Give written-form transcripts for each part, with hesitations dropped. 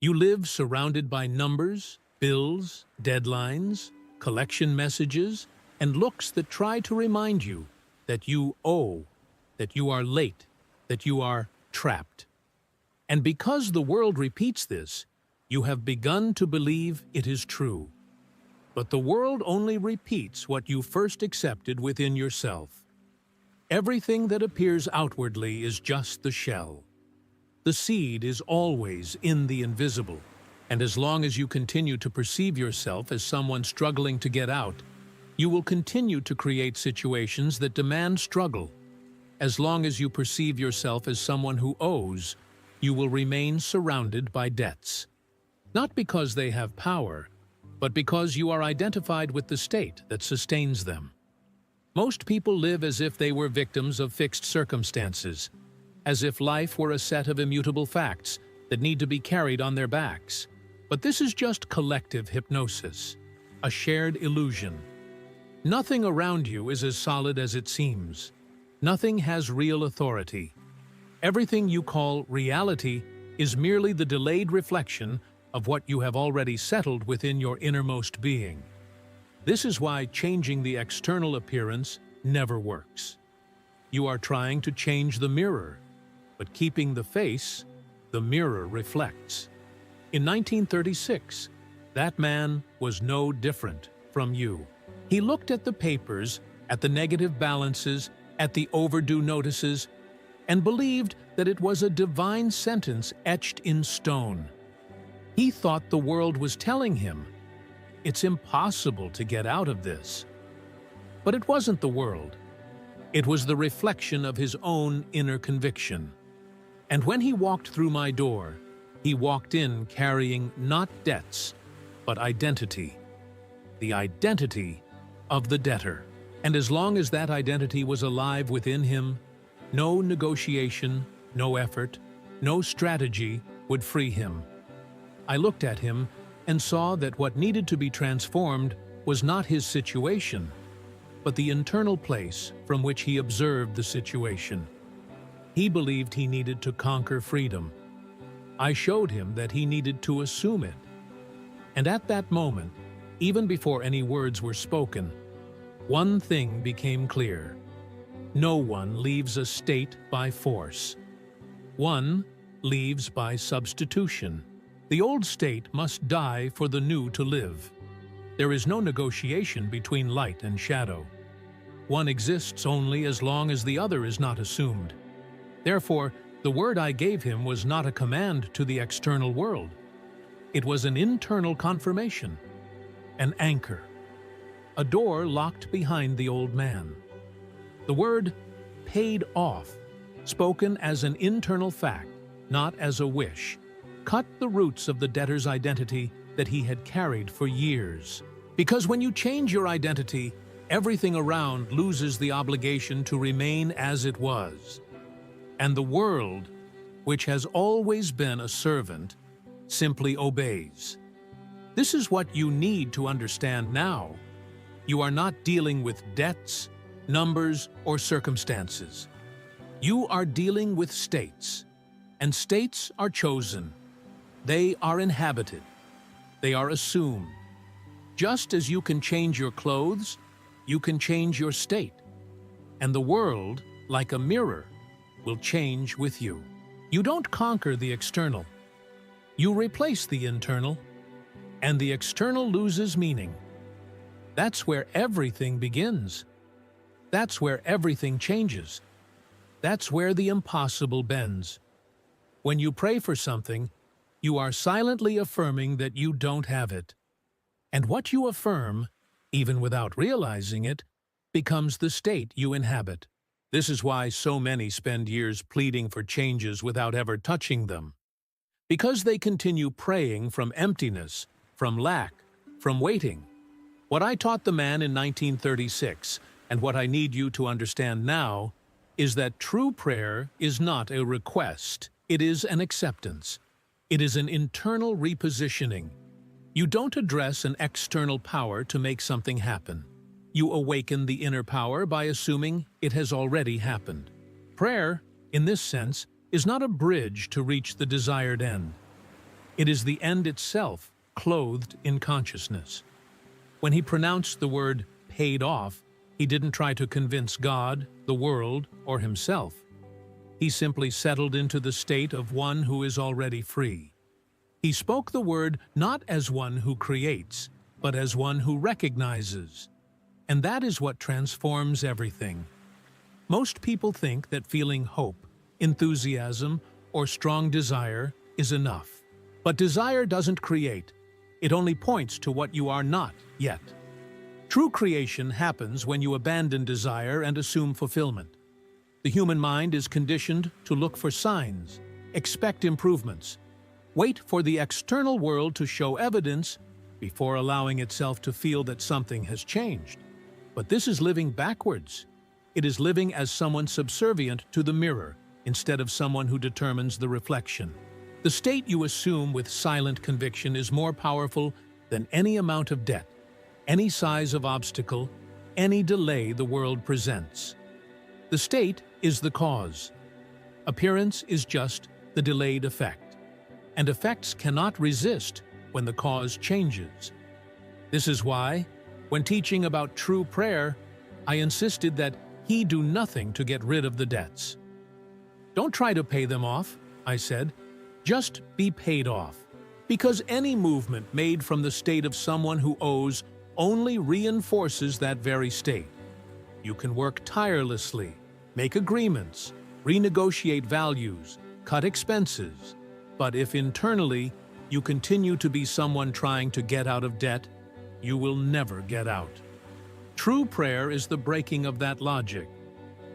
You live surrounded by numbers, bills, deadlines, collection messages, and looks that try to remind you that you owe, that you are late, that you are trapped. And because the world repeats this, you have begun to believe it is true. But the world only repeats what you first accepted within yourself. Everything that appears outwardly is just the shell. The seed is always in the invisible, and as long as you continue to perceive yourself as someone struggling to get out, you will continue to create situations that demand struggle. As long as you perceive yourself as someone who owes, you will remain surrounded by debts. Not because they have power, but because you are identified with the state that sustains them. Most people live as if they were victims of fixed circumstances, as if life were a set of immutable facts that need to be carried on their backs. But this is just collective hypnosis, a shared illusion. Nothing around you is as solid as it seems. Nothing has real authority. Everything you call reality is merely the delayed reflection of what you have already settled within your innermost being. This is why changing the external appearance never works. You are trying to change the mirror, but keeping the face, the mirror reflects. In 1936, that man was no different from you. He looked at the papers, at the negative balances, at the overdue notices, and believed that it was a divine sentence etched in stone. He thought the world was telling him, "It's impossible to get out of this." But it wasn't the world. It was the reflection of his own inner conviction. And when he walked through my door, he walked in carrying not debts, but identity. The identity of the debtor. And as long as that identity was alive within him, no negotiation, no effort, no strategy would free him. I looked at him and saw that what needed to be transformed was not his situation, but the internal place from which he observed the situation. He believed he needed to conquer freedom. I showed him that he needed to assume it. And at that moment, even before any words were spoken, one thing became clear. No one leaves a state by force. One leaves by substitution. The old state must die for the new to live. There is no negotiation between light and shadow. One exists only as long as the other is not assumed. Therefore, the word I gave him was not a command to the external world. It was an internal confirmation, an anchor, a door locked behind the old man. The word "paid off," spoken as an internal fact, not as a wish, cut the roots of the debtor's identity that he had carried for years. Because when you change your identity, everything around loses the obligation to remain as it was. And the world, which has always been a servant, simply obeys. This is what you need to understand now. You are not dealing with debts, numbers, or circumstances. You are dealing with states, and states are chosen. They are inhabited. They are assumed. Just as you can change your clothes, you can change your state. And the world, like a mirror, will change with you. You don't conquer the external. You replace the internal, and the external loses meaning. That's where everything begins. That's where everything changes. That's where the impossible bends. When you pray for something, you are silently affirming that you don't have it. And what you affirm, even without realizing it, becomes the state you inhabit. This is why so many spend years pleading for changes without ever touching them. Because they continue praying from emptiness, from lack, from waiting. What I taught the man in 1936, and what I need you to understand now, is that true prayer is not a request, it is an acceptance. It is an internal repositioning. You don't address an external power to make something happen. You awaken the inner power by assuming it has already happened. Prayer, in this sense, is not a bridge to reach the desired end. It is the end itself, clothed in consciousness. When he pronounced the word paid off, he didn't try to convince God, the world, or himself. He simply settled into the state of one who is already free. He spoke the word not as one who creates, but as one who recognizes. And that is what transforms everything. Most people think that feeling hope, enthusiasm, or strong desire is enough. But desire doesn't create. It only points to what you are not yet. True creation happens when you abandon desire and assume fulfillment. The human mind is conditioned to look for signs, expect improvements, wait for the external world to show evidence before allowing itself to feel that something has changed. But this is living backwards. It is living as someone subservient to the mirror instead of someone who determines the reflection. The state you assume with silent conviction is more powerful than any amount of debt, any size of obstacle, any delay the world presents. The state is the cause. Appearance is just the delayed effect, and effects cannot resist when the cause changes. This is why, when teaching about true prayer, I insisted that he do nothing to get rid of the debts. Don't try to pay them off, I said. Just be paid off, because any movement made from the state of someone who owes only reinforces that very state. You can work tirelessly, make agreements, renegotiate values, cut expenses, but if internally you continue to be someone trying to get out of debt, you will never get out. True prayer is the breaking of that logic.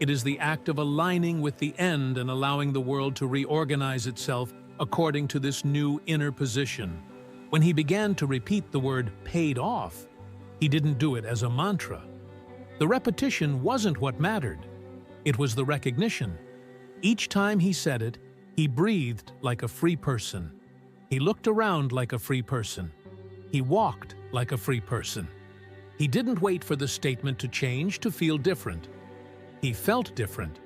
It is the act of aligning with the end and allowing the world to reorganize itself according to this new inner position. When he began to repeat the word paid off, he didn't do it as a mantra. The repetition wasn't what mattered. It was the recognition. Each time he said it, he breathed like a free person. He looked around like a free person. He walked like a free person. He didn't wait for the statement to change to feel different. He felt different,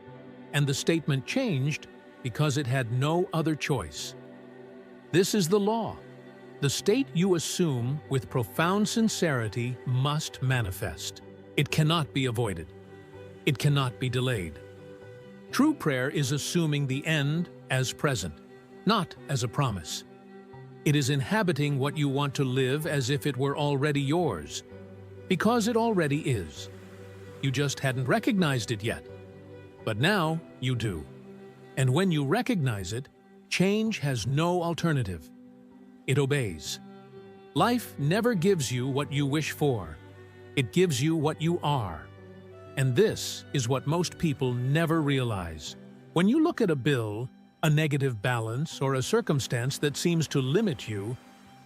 and the statement changed because it had no other choice. This is the law. The state you assume with profound sincerity must manifest. It cannot be avoided. It cannot be delayed. True prayer is assuming the end as present, not as a promise. It is inhabiting what you want to live as if it were already yours, because it already is. You just hadn't recognized it yet. But now you do. And when you recognize it, change has no alternative. It obeys. Life never gives you what you wish for. It gives you what you are. And this is what most people never realize. When you look at a bill, a negative balance, or a circumstance that seems to limit you,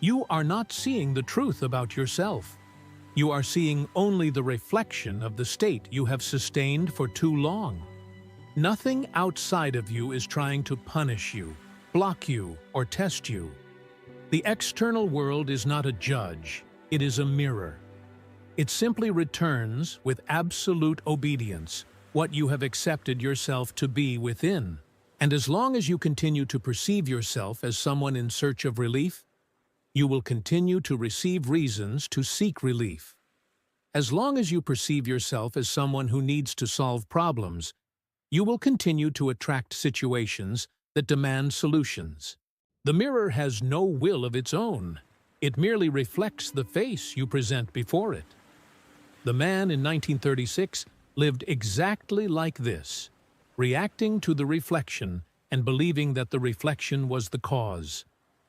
you are not seeing the truth about yourself. You are seeing only the reflection of the state you have sustained for too long. Nothing outside of you is trying to punish you, block you, or test you. The external world is not a judge, it is a mirror. It simply returns, with absolute obedience, what you have accepted yourself to be within. And as long as you continue to perceive yourself as someone in search of relief, you will continue to receive reasons to seek relief. As long as you perceive yourself as someone who needs to solve problems, you will continue to attract situations that demand solutions. The mirror has no will of its own. It merely reflects the face you present before it. The man in 1936 lived exactly like this, reacting to the reflection and believing that the reflection was the cause.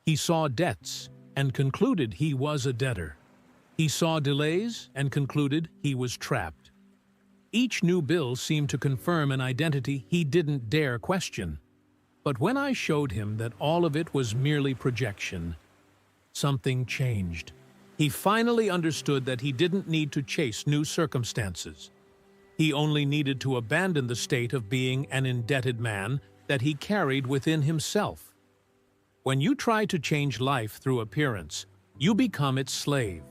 He saw debts and concluded he was a debtor. He saw delays and concluded he was trapped. Each new bill seemed to confirm an identity he didn't dare question. But when I showed him that all of it was merely projection, something changed. He finally understood that he didn't need to chase new circumstances. He only needed to abandon the state of being an indebted man that he carried within himself. When you try to change life through appearance, you become its slave.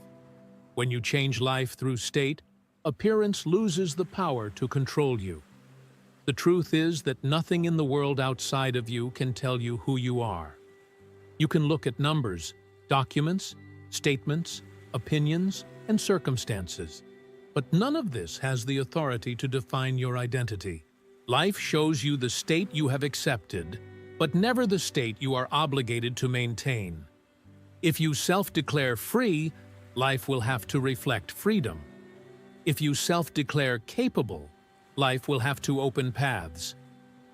When you change life through state, appearance loses the power to control you. The truth is that nothing in the world outside of you can tell you who you are. You can look at numbers, documents, statements, opinions, and circumstances. But none of this has the authority to define your identity. Life shows you the state you have accepted, but never the state you are obligated to maintain. If you self-declare free, life will have to reflect freedom. If you self-declare capable, life will have to open paths.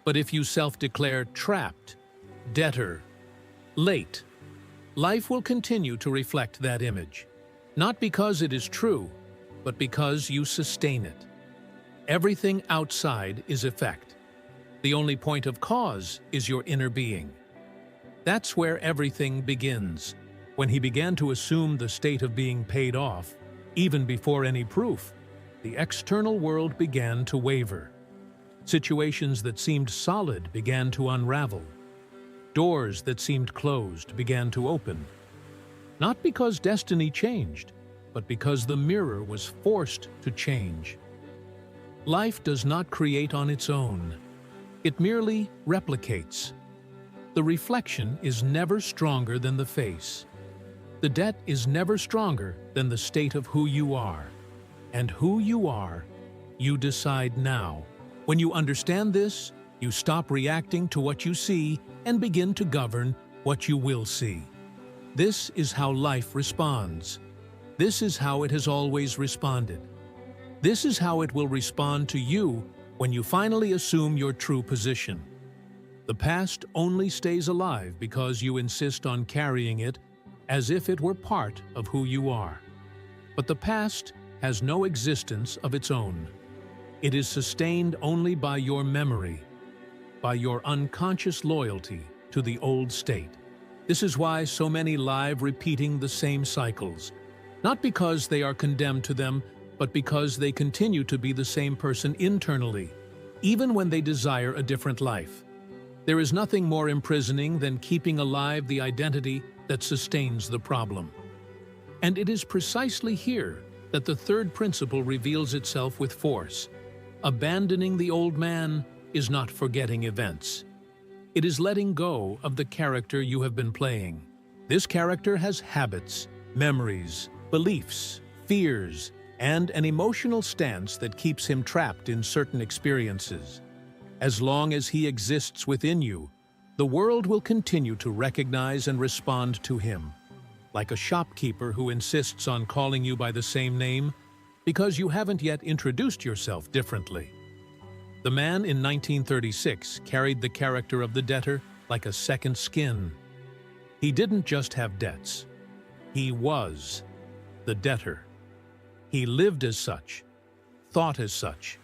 But if you self-declare trapped, debtor, late, life will continue to reflect that image. Not because it is true, but because you sustain it. Everything outside is effect. The only point of cause is your inner being. That's where everything begins. When he began to assume the state of being paid off, even before any proof, the external world began to waver. Situations that seemed solid began to unravel. Doors that seemed closed began to open. Not because destiny changed, but because the mirror was forced to change. Life does not create on its own. It merely replicates. The reflection is never stronger than the face. The debt is never stronger than the state of who you are. And who you are, you decide now. When you understand this, you stop reacting to what you see and begin to govern what you will see. This is how life responds. This is how it has always responded. This is how it will respond to you when you finally assume your true position. The past only stays alive because you insist on carrying it as if it were part of who you are. But the past has no existence of its own. It is sustained only by your memory, by your unconscious loyalty to the old state. This is why so many live repeating the same cycles, not because they are condemned to them, but because they continue to be the same person internally, even when they desire a different life. There is nothing more imprisoning than keeping alive the identity that sustains the problem. And it is precisely here that the third principle reveals itself with force. Abandoning the old man is not forgetting events. It is letting go of the character you have been playing. This character has habits, memories, beliefs, fears, and an emotional stance that keeps him trapped in certain experiences. As long as he exists within you, the world will continue to recognize and respond to him. Like a shopkeeper who insists on calling you by the same name because you haven't yet introduced yourself differently. The man in 1936 carried the character of the debtor like a second skin. He didn't just have debts. He was the debtor. He lived as such, thought as such,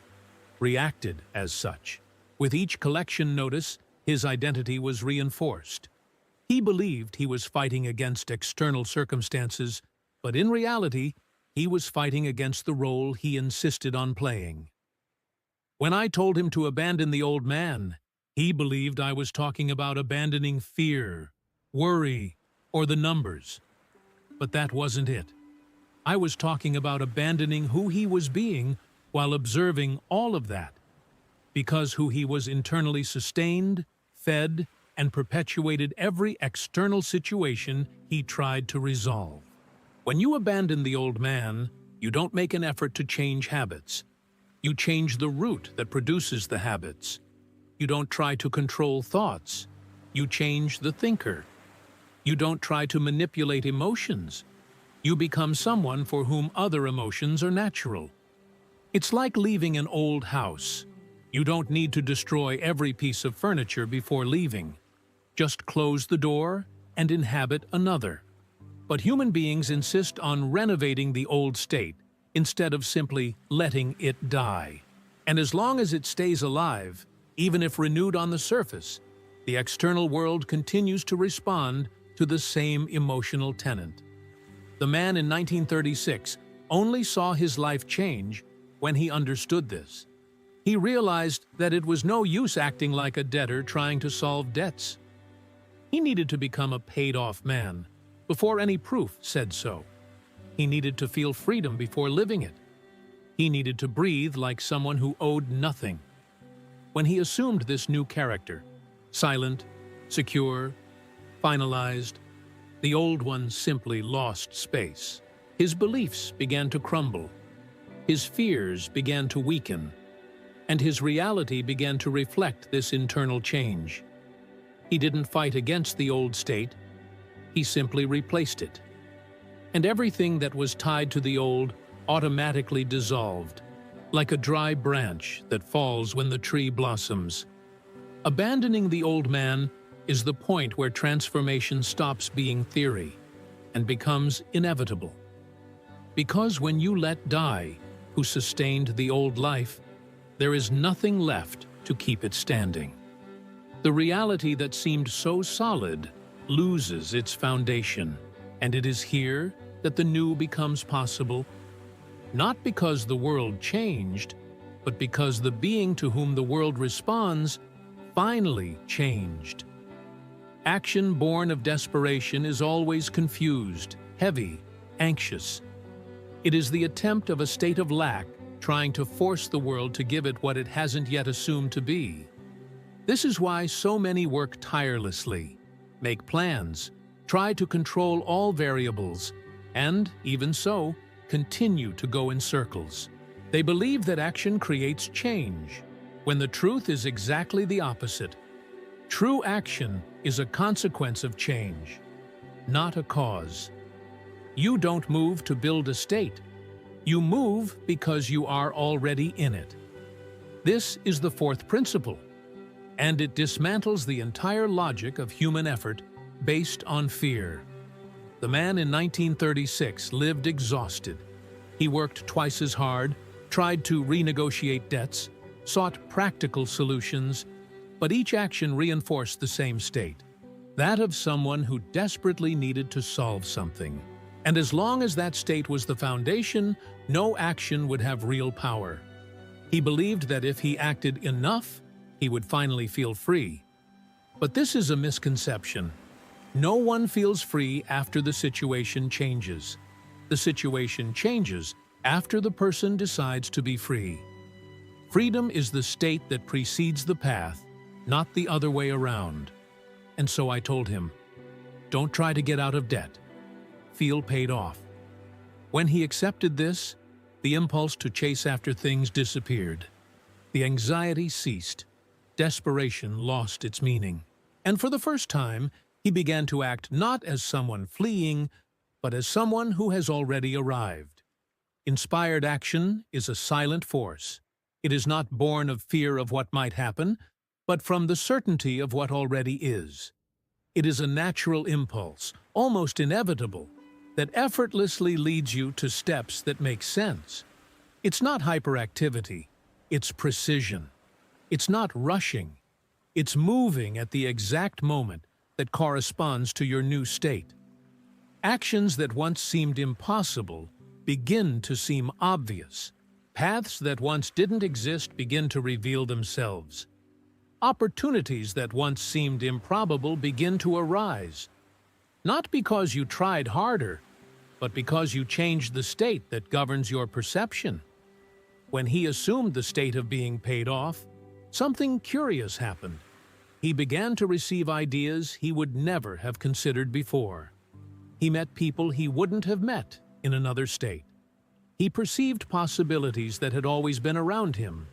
reacted as such. With each collection notice, his identity was reinforced. He believed he was fighting against external circumstances, but in reality, he was fighting against the role he insisted on playing. When I told him to abandon the old man, he believed I was talking about abandoning fear, worry, or the numbers. But that wasn't it. I was talking about abandoning who he was being while observing all of that, because who he was internally sustained, fed, and perpetuated every external situation he tried to resolve. When you abandon the old man, you don't make an effort to change habits. You change the root that produces the habits. You don't try to control thoughts. You change the thinker. You don't try to manipulate emotions. You become someone for whom other emotions are natural. It's like leaving an old house. You don't need to destroy every piece of furniture before leaving. Just close the door and inhabit another. But human beings insist on renovating the old state instead of simply letting it die. And as long as it stays alive, even if renewed on the surface, the external world continues to respond to the same emotional tenant. The man in 1936 only saw his life change when he understood this. He realized that it was no use acting like a debtor trying to solve debts. He needed to become a paid-off man before any proof said so. He needed to feel freedom before living it. He needed to breathe like someone who owed nothing. When he assumed this new character, silent, secure, Finalized, the old one simply lost space. His beliefs began to crumble. His fears began to weaken. And his reality began to reflect this internal change. He didn't fight against the old state. He simply replaced it. And everything that was tied to the old automatically dissolved, like a dry branch that falls when the tree blossoms. Abandoning the old man is the point where transformation stops being theory and becomes inevitable. Because when you let die who sustained the old life, there is nothing left to keep it standing. The reality that seemed so solid loses its foundation, and it is here that the new becomes possible, not because the world changed, but because the being to whom the world responds finally changed. Action born of desperation is always confused, heavy, anxious. It is the attempt of a state of lack trying to force the world to give it what it hasn't yet assumed to be. This is why so many work tirelessly, make plans, try to control all variables, and, even so, continue to go in circles. They believe that action creates change, when the truth is exactly the opposite. True action is a consequence of change, not a cause. You don't move to build a state. You move because you are already in it. This is the fourth principle, and it dismantles the entire logic of human effort based on fear. The man in 1936 lived exhausted. He worked twice as hard, tried to renegotiate debts, sought practical solutions, but each action reinforced the same state, that of someone who desperately needed to solve something. And as long as that state was the foundation, no action would have real power. He believed that if he acted enough, he would finally feel free. But this is a misconception. No one feels free after the situation changes. The situation changes after the person decides to be free. Freedom is the state that precedes the path, not the other way around. And so I told him, don't try to get out of debt. Feel paid off. When he accepted this, the impulse to chase after things disappeared. The anxiety ceased. Desperation lost its meaning. And for the first time, he began to act not as someone fleeing, but as someone who has already arrived. Inspired action is a silent force. It is not born of fear of what might happen, but from the certainty of what already is. It is a natural impulse, almost inevitable, that effortlessly leads you to steps that make sense. It's not hyperactivity, it's precision. It's not rushing, it's moving at the exact moment that corresponds to your new state. Actions that once seemed impossible begin to seem obvious. Paths that once didn't exist begin to reveal themselves. Opportunities that once seemed improbable begin to arise. Not because you tried harder, but because you changed the state that governs your perception. When he assumed the state of being paid off, something curious happened. He began to receive ideas he would never have considered before. He met people he wouldn't have met in another state. He perceived possibilities that had always been around him,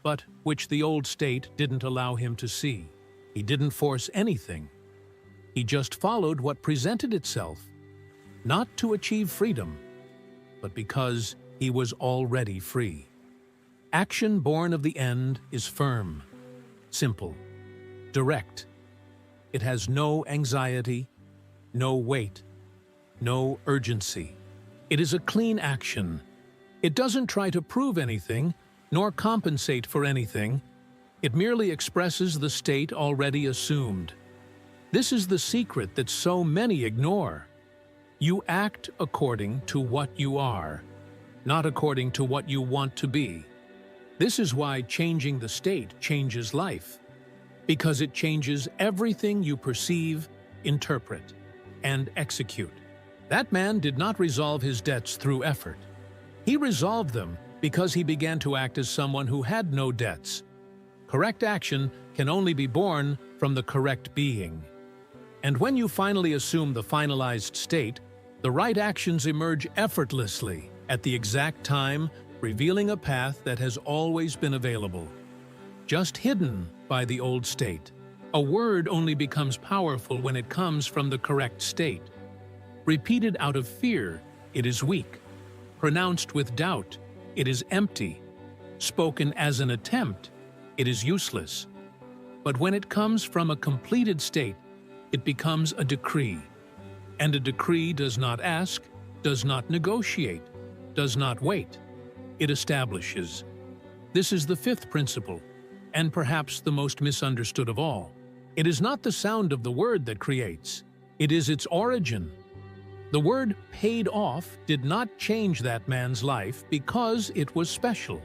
but which the old state didn't allow him to see. He didn't force anything. He just followed what presented itself, not to achieve freedom, but because he was already free. Action born of the end is firm, simple, direct. It has no anxiety, no weight, no urgency. It is a clean action. It doesn't try to prove anything, nor compensate for anything. It merely expresses the state already assumed. This is the secret that so many ignore. You act according to what you are, not according to what you want to be. This is why changing the state changes life, because it changes everything you perceive, interpret, and execute. That man did not resolve his debts through effort. He resolved them because he began to act as someone who had no debts. Correct action can only be born from the correct being. And when you finally assume the finalized state, the right actions emerge effortlessly at the exact time, revealing a path that has always been available, just hidden by the old state. A word only becomes powerful when it comes from the correct state. Repeated out of fear, it is weak. Pronounced with doubt, it is empty. Spoken as an attempt, it is useless. But when it comes from a completed state, it becomes a decree. And a decree does not ask, does not negotiate, does not wait. It establishes. This is the fifth principle, and perhaps the most misunderstood of all. It is not the sound of the word that creates, it is its origin. The word paid off did not change that man's life because it was special.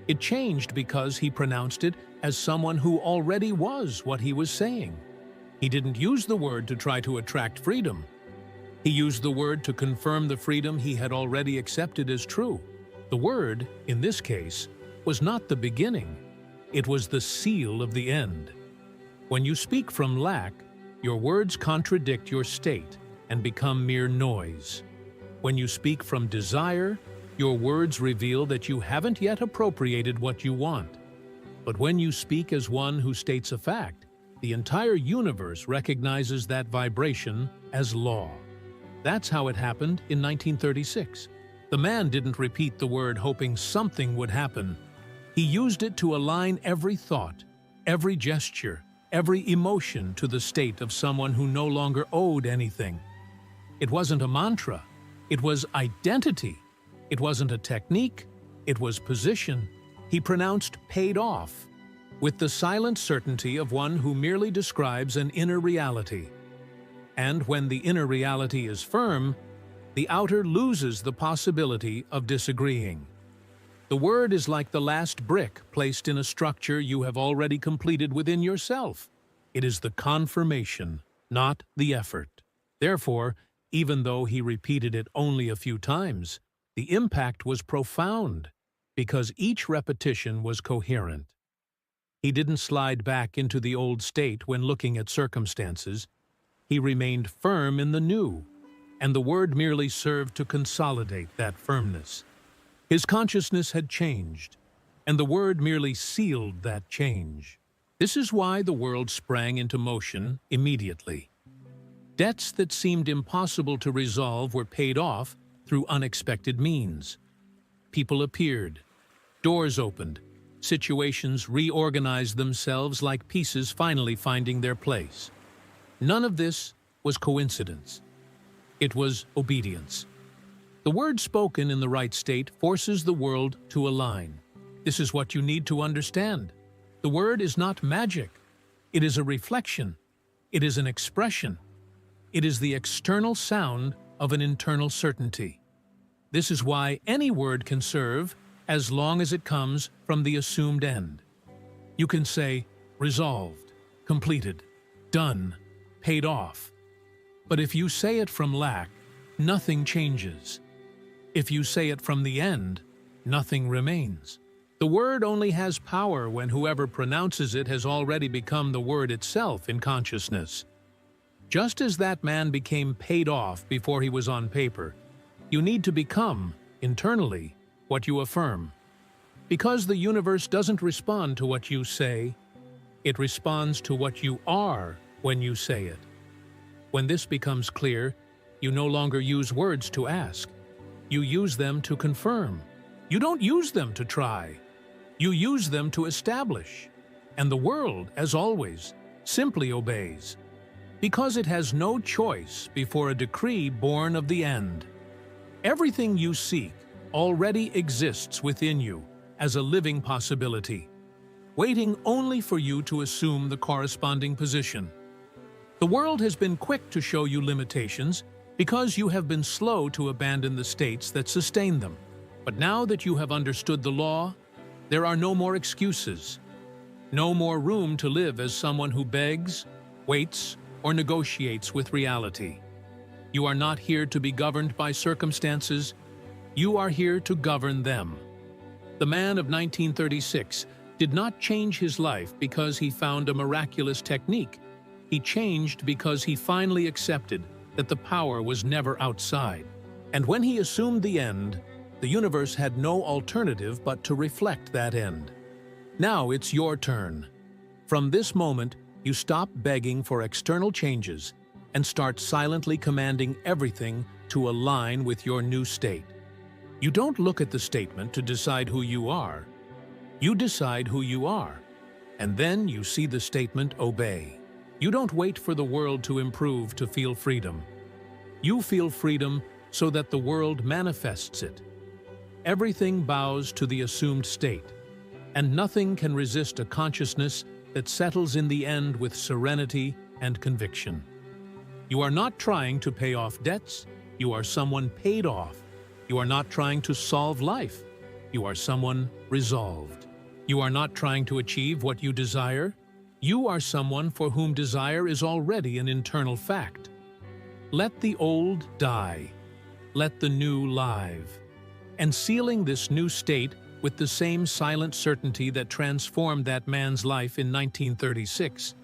It changed because he pronounced it as someone who already was what he was saying. He didn't use the word to try to attract freedom. He used the word to confirm the freedom he had already accepted as true. The word, in this case, was not the beginning. It was the seal of the end. When you speak from lack, your words contradict your state and become mere noise. When you speak from desire, your words reveal that you haven't yet appropriated what you want. But when you speak as one who states a fact, the entire universe recognizes that vibration as law. That's how it happened in 1936. The man didn't repeat the word hoping something would happen. He used it to align every thought, every gesture, every emotion to the state of someone who no longer owed anything. It wasn't a mantra. It was identity. It wasn't a technique. It was position. He pronounced paid off, with the silent certainty of one who merely describes an inner reality. And when the inner reality is firm, the outer loses the possibility of disagreeing. The word is like the last brick placed in a structure you have already completed within yourself. It is the confirmation, not the effort. Therefore, even though he repeated it only a few times, the impact was profound because each repetition was coherent. He didn't slide back into the old state when looking at circumstances. He remained firm in the new, and the word merely served to consolidate that firmness. His consciousness had changed, and the word merely sealed that change. This is why the world sprang into motion immediately. Debts that seemed impossible to resolve were paid off through unexpected means. People appeared, doors opened, situations reorganized themselves like pieces finally finding their place. None of this was coincidence. It was obedience. The word spoken in the right state forces the world to align. This is what you need to understand. The word is not magic. It is a reflection. It is an expression. It is the external sound of an internal certainty. This is why any word can serve as long as it comes from the assumed end. You can say, resolved, completed, done, paid off. But if you say it from lack, nothing changes. If you say it from the end, nothing remains. The word only has power when whoever pronounces it has already become the word itself in consciousness. Just as that man became paid off before he was on paper, you need to become, internally, what you affirm. Because the universe doesn't respond to what you say, it responds to what you are when you say it. When this becomes clear, you no longer use words to ask. You use them to confirm. You don't use them to try. You use them to establish. And the world, as always, simply obeys. Because it has no choice before a decree born of the end. Everything you seek already exists within you as a living possibility, waiting only for you to assume the corresponding position. The world has been quick to show you limitations because you have been slow to abandon the states that sustain them. But now that you have understood the law, there are no more excuses, no more room to live as someone who begs, waits, or negotiates with reality. You are not here to be governed by circumstances. You are here to govern them. The man of 1936 did not change his life because he found a miraculous technique. He changed because he finally accepted that the power was never outside. And when he assumed the end, the universe had no alternative but to reflect that end. Now it's your turn. From this moment, you stop begging for external changes and start silently commanding everything to align with your new state. You don't look at the statement to decide who you are. You decide who you are, and then you see the statement obey. You don't wait for the world to improve to feel freedom. You feel freedom so that the world manifests it. Everything bows to the assumed state, and nothing can resist a consciousness that settles in the end with serenity and conviction. You are not trying to pay off debts. You are someone paid off. You are not trying to solve life. You are someone resolved. You are not trying to achieve what you desire. You are someone for whom desire is already an internal fact. Let the old die. Let the new live. And sealing this new state with the same silent certainty that transformed that man's life in 1936,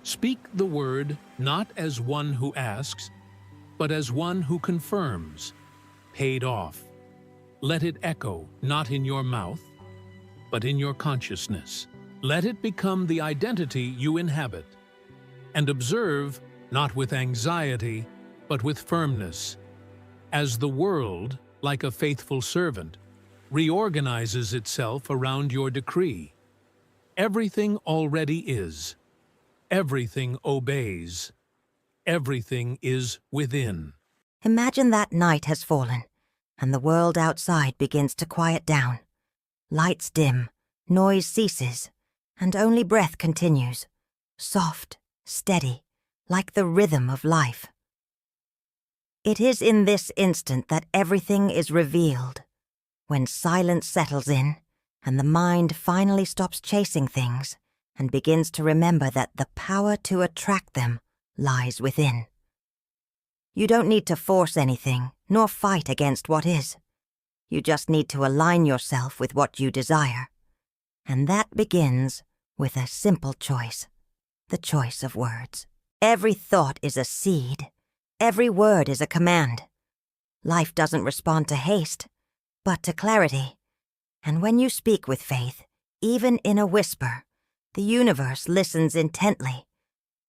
speak the word not as one who asks, but as one who confirms. Paid off. Let it echo not in your mouth, but in your consciousness. Let it become the identity you inhabit. And observe, not with anxiety, but with firmness, as the world, like a faithful servant, reorganizes itself around your decree. Everything already is. Everything obeys. Everything is within. Imagine that night has fallen, and the world outside begins to quiet down. Lights dim, noise ceases, and only breath continues, soft, steady, like the rhythm of life. It is in this instant that everything is revealed, when silence settles in, and the mind finally stops chasing things and begins to remember that the power to attract them lies within. You don't need to force anything, nor fight against what is. You just need to align yourself with what you desire. And that begins with a simple choice, the choice of words. Every thought is a seed. Every word is a command. Life doesn't respond to haste, but to clarity. And when you speak with faith, even in a whisper, the universe listens intently,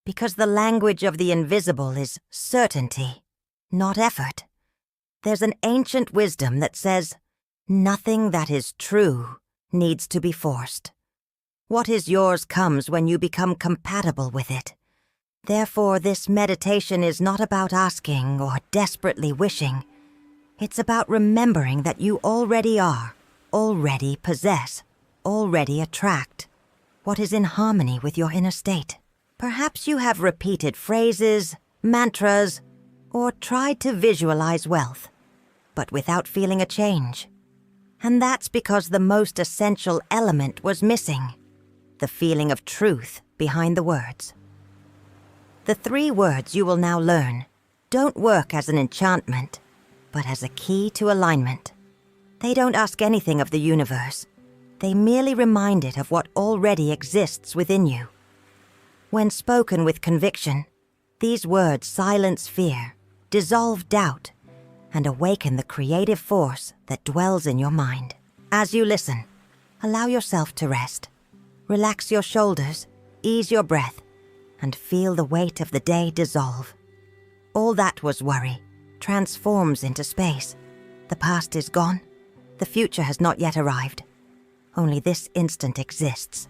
because the language of the invisible is certainty, not effort. There's an ancient wisdom that says, nothing that is true needs to be forced. What is yours comes when you become compatible with it. Therefore, this meditation is not about asking or desperately wishing. It's about remembering that you already are, already possess, already attract what is in harmony with your inner state. Perhaps you have repeated phrases, mantras, or tried to visualize wealth, but without feeling a change. And that's because the most essential element was missing, the feeling of truth behind the words. The 3 words you will now learn don't work as an enchantment, but as a key to alignment. They don't ask anything of the universe. They merely remind it of what already exists within you. When spoken with conviction, these words silence fear, dissolve doubt, and awaken the creative force that dwells in your mind. As you listen, allow yourself to rest. Relax your shoulders, ease your breath, and feel the weight of the day dissolve. All that was worry transforms into space. The past is gone. The future has not yet arrived. Only this instant exists,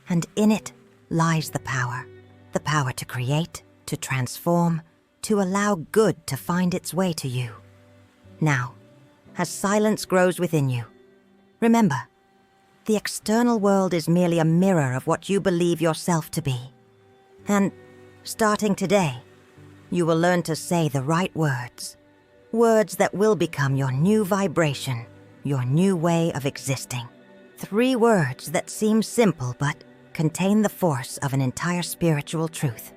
and in it lies the power to create, to transform, to allow good to find its way to you. Now, as silence grows within you, remember, the external world is merely a mirror of what you believe yourself to be. And starting today, you will learn to say the right words, words that will become your new vibration, your new way of existing. 3 words that seem simple but contain the force of an entire spiritual truth.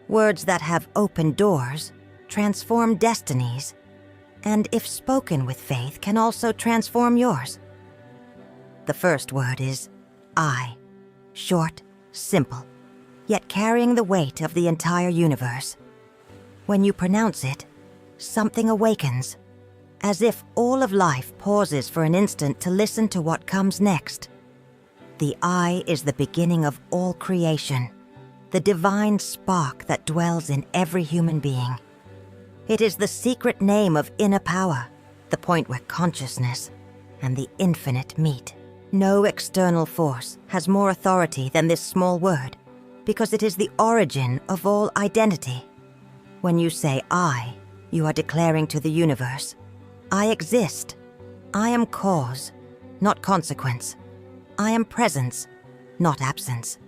Words that have opened doors, transformed destinies, and if spoken with faith can also transform yours. The first word is I. Short, simple. yet carrying the weight of the entire universe. When you pronounce it, something awakens, as if all of life pauses for an instant to listen to what comes next. The I is the beginning of all creation, the divine spark that dwells in every human being. It is the secret name of inner power, the point where consciousness and the infinite meet. No external force has more authority than this small word, because it is the origin of all identity. When you say I, you are declaring to the universe, I exist. I am cause, not consequence. I am presence, not absence.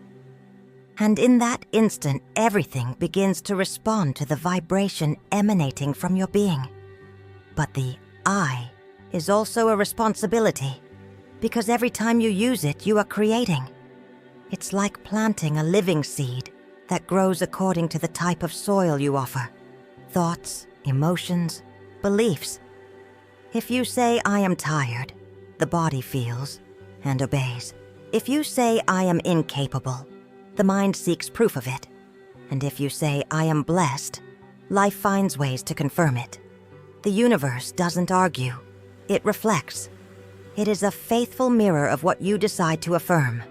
And in that instant, everything begins to respond to the vibration emanating from your being. But the I is also a responsibility, because every time you use it, you are creating. It's like planting a living seed that grows according to the type of soil you offer. Thoughts, emotions, beliefs. If you say, I am tired, the body feels and obeys. If you say, I am incapable, the mind seeks proof of it. And if you say, I am blessed, life finds ways to confirm it. The universe doesn't argue. It reflects. It is a faithful mirror of what you decide to affirm.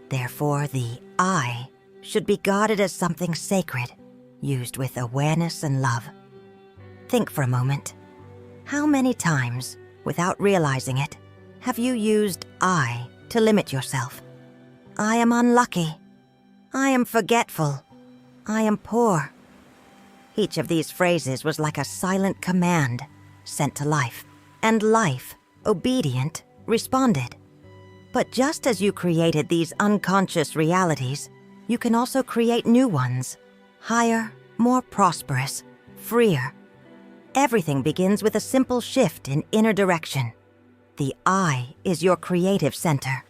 Therefore, the I should be guarded as something sacred, used with awareness and love. Think for a moment. How many times, without realizing it, have you used I to limit yourself? I am unlucky. I am forgetful. I am poor. Each of these phrases was like a silent command sent to life, and life, obedient, responded. But just as you created these unconscious realities, you can also create new ones, higher, more prosperous, freer. Everything begins with a simple shift in inner direction. The I is your creative center.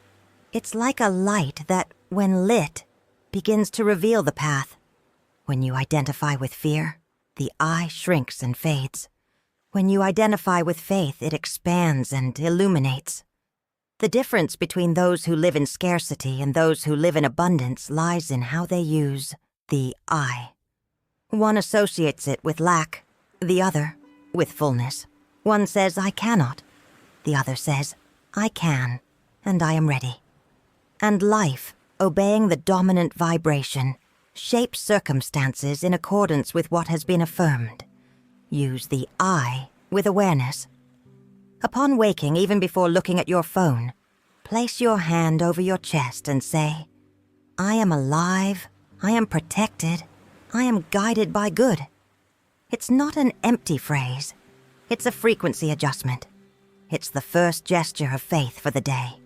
It's like a light that, when lit, begins to reveal the path. When you identify with fear, the I shrinks and fades. When you identify with faith, it expands and illuminates. The difference between those who live in scarcity and those who live in abundance lies in how they use the I. One associates it with lack, the other with fullness. One says, I cannot. The other says, I can, and I am ready. And life, obeying the dominant vibration, shapes circumstances in accordance with what has been affirmed. Use the I with awareness. Upon waking, even before looking at your phone, place your hand over your chest and say, I am alive, I am protected, I am guided by good. It's not an empty phrase. It's a frequency adjustment. It's the first gesture of faith for the day.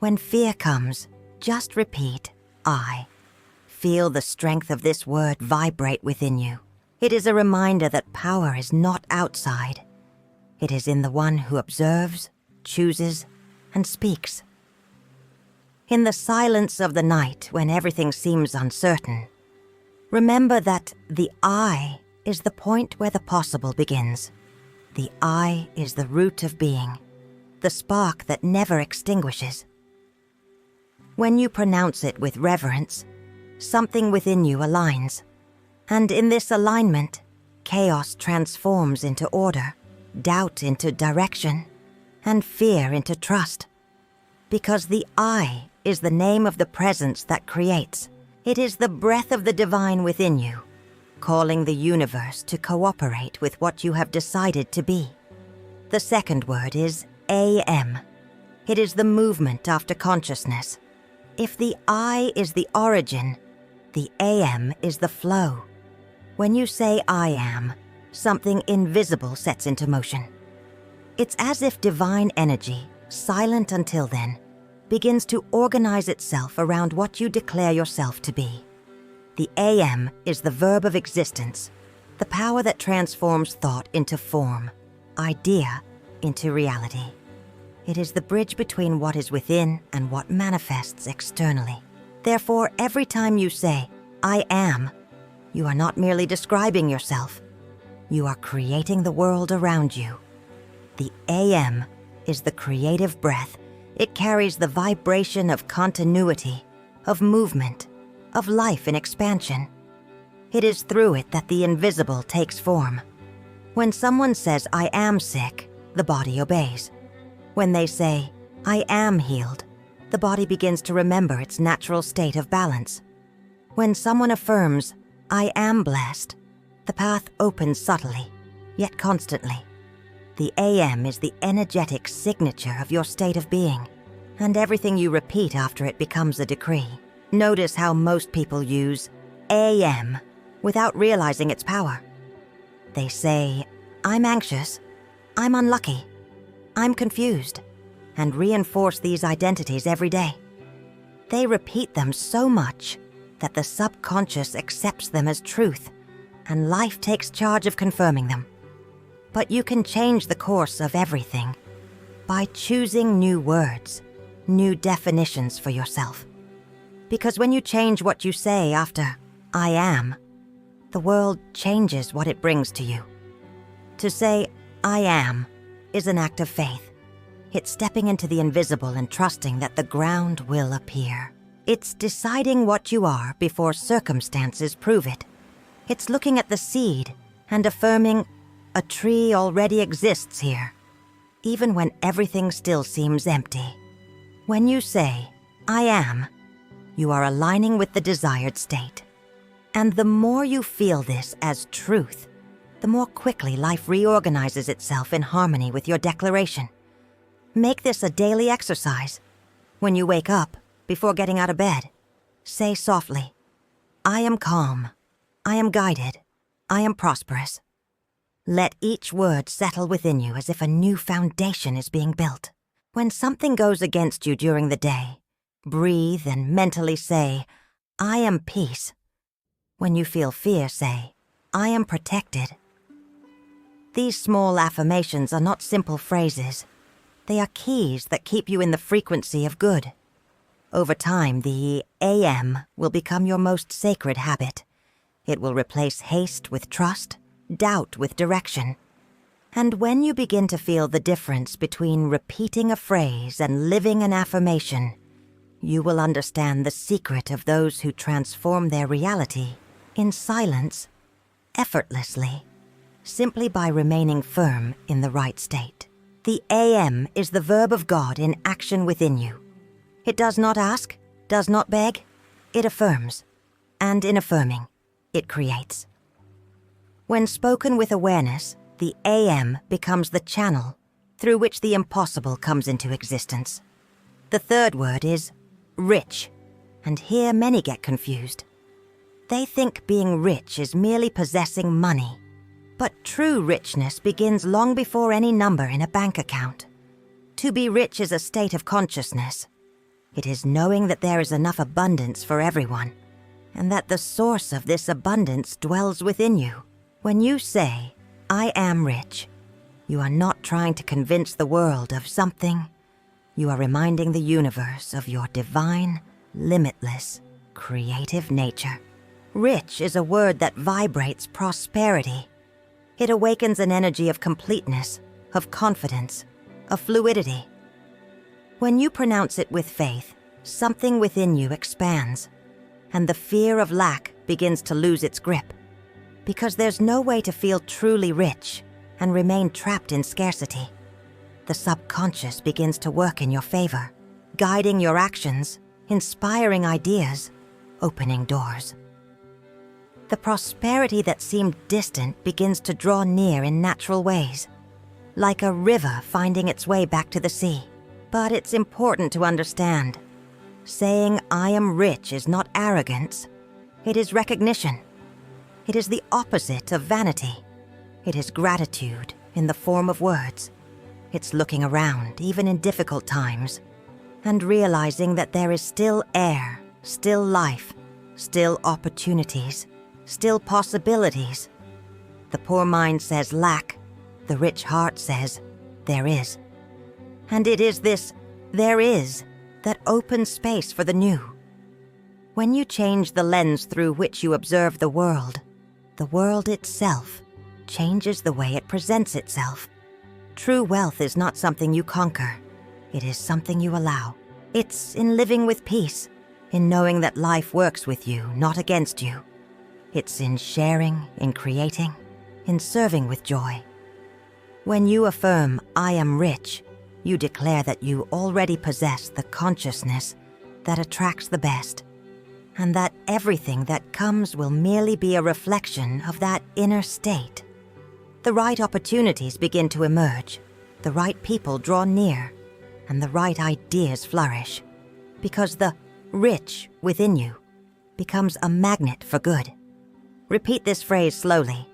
When fear comes, just repeat, I. Feel the strength of this word vibrate within you. It is a reminder that power is not outside. It is in the one who observes, chooses, and speaks. In the silence of the night, when everything seems uncertain, remember that the I is the point where the possible begins. The I is the root of being, the spark that never extinguishes. When you pronounce it with reverence, something within you aligns. And in this alignment, chaos transforms into order, doubt into direction, and fear into trust. Because the I is the name of the presence that creates. It is the breath of the divine within you, calling the universe to cooperate with what you have decided to be. The second word is AM. It is the movement after consciousness. If the I is the origin, the AM is the flow. When you say I am, something invisible sets into motion. It's as if divine energy, silent until then, begins to organize itself around what you declare yourself to be. The AM is the verb of existence, the power that transforms thought into form, idea into reality. It is the bridge between what is within and what manifests externally. Therefore, every time you say, I am, you are not merely describing yourself. You are creating the world around you. The AM is the creative breath. It carries the vibration of continuity, of movement, of life in expansion. It is through it that the invisible takes form. When someone says, "I am sick," the body obeys. When they say, "I am healed," the body begins to remember its natural state of balance. When someone affirms, "I am blessed," the path opens subtly, yet constantly. The AM is the energetic signature of your state of being, and everything you repeat after it becomes a decree. Notice how most people use AM without realizing its power. They say, "I'm anxious," "I'm unlucky," "I'm confused," and reinforce these identities every day. They repeat them so much that the subconscious accepts them as truth, and life takes charge of confirming them. But you can change the course of everything by choosing new words, new definitions for yourself. Because when you change what you say after "I am," the world changes what it brings to you. To say "I am" is an act of faith. It's stepping into the invisible and trusting that the ground will appear. It's deciding what you are before circumstances prove it. It's looking at the seed and affirming, "A tree already exists here," even when everything still seems empty. When you say, "I am," you are aligning with the desired state. And the more you feel this as truth, the more quickly life reorganizes itself in harmony with your declaration. Make this a daily exercise. When you wake up, before getting out of bed, say softly, "I am calm, I am guided, I am prosperous." Let each word settle within you as if a new foundation is being built. When something goes against you during the day, breathe and mentally say, "I am peace." When you feel fear, say, "I am protected." These small affirmations are not simple phrases. They are keys that keep you in the frequency of good. Over time, the AM will become your most sacred habit. It will replace haste with trust, doubt with direction. And when you begin to feel the difference between repeating a phrase and living an affirmation, you will understand the secret of those who transform their reality in silence, effortlessly, simply by remaining firm in the right state. The AM is the verb of God in action within you. It does not ask, does not beg, it affirms. And in affirming, it creates. When spoken with awareness, the AM becomes the channel through which the impossible comes into existence. The third word is rich, and here many get confused. They think being rich is merely possessing money, but true richness begins long before any number in a bank account. To be rich is a state of consciousness. It is knowing that there is enough abundance for everyone, and that the source of this abundance dwells within you. When you say, "I am rich," you are not trying to convince the world of something. You are reminding the universe of your divine, limitless, creative nature. Rich is a word that vibrates prosperity. It awakens an energy of completeness, of confidence, of fluidity. When you pronounce it with faith, something within you expands, and the fear of lack begins to lose its grip. Because there's no way to feel truly rich and remain trapped in scarcity. The subconscious begins to work in your favor, guiding your actions, inspiring ideas, opening doors. The prosperity that seemed distant begins to draw near in natural ways, like a river finding its way back to the sea. But it's important to understand, saying "I am rich" is not arrogance. It is recognition. It is the opposite of vanity. It is gratitude in the form of words. It's looking around, even in difficult times, and realizing that there is still air, still life, still opportunities, still possibilities. The poor mind says lack. The rich heart says there is. And it is this "there is" that opens space for the new. When you change the lens through which you observe the world itself changes the way it presents itself. True wealth is not something you conquer. It is something you allow. It's in living with peace. in knowing that life works with you, not against you. It's in sharing, in creating, in serving with joy. When you affirm, "I am rich," you declare that you already possess the consciousness that attracts the best, and that everything that comes will merely be a reflection of that inner state. The right opportunities begin to emerge, the right people draw near, and the right ideas flourish, because the rich within you becomes a magnet for good. Repeat this phrase slowly.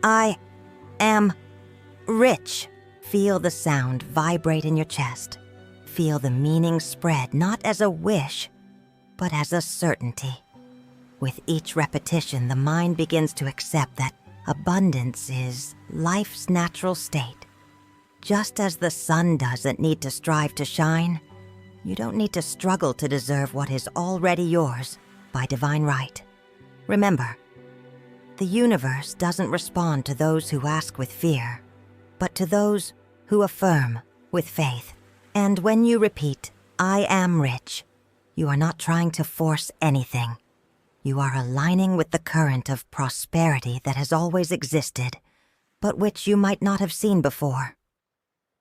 I am rich. Feel the sound vibrate in your chest. Feel the meaning spread not as a wish, but as a certainty. With each repetition, the mind begins to accept that abundance is life's natural state. Just as the sun doesn't need to strive to shine, you don't need to struggle to deserve what is already yours by divine right. Remember, the universe doesn't respond to those who ask with fear, but to those who affirm with faith. And when you repeat, "I am rich," you are not trying to force anything. You are aligning with the current of prosperity that has always existed, but which you might not have seen before.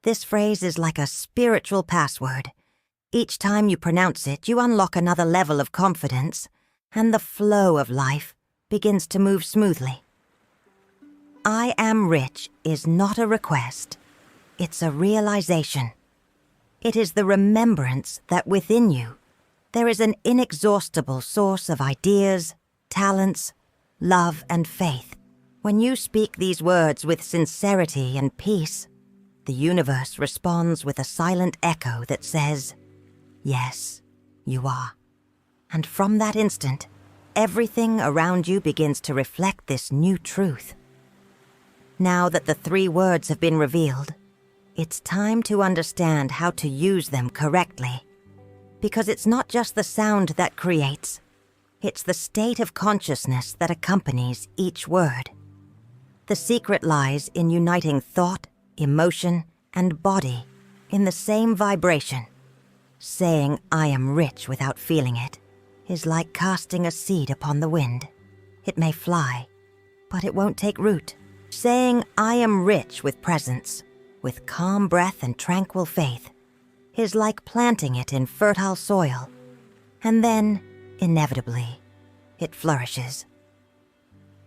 This phrase is like a spiritual password. Each time you pronounce it, you unlock another level of confidence, and the flow of life begins to move smoothly. I am rich is not a request. It's a realization. It is the remembrance that within you, there is an inexhaustible source of ideas, talents, love, and faith. When you speak these words with sincerity and peace, the universe responds with a silent echo that says, "Yes, you are." And from that instant, everything around you begins to reflect this new truth. Now that the 3 words have been revealed, it's time to understand how to use them correctly. Because it's not just the sound that creates, it's the state of consciousness that accompanies each word. The secret lies in uniting thought, emotion, and body in the same vibration. Saying "I am rich" without feeling it is like casting a seed upon the wind. It may fly, but it won't take root. Saying "I am rich" with presence, with calm breath and tranquil faith, is like planting it in fertile soil, and then, inevitably, it flourishes.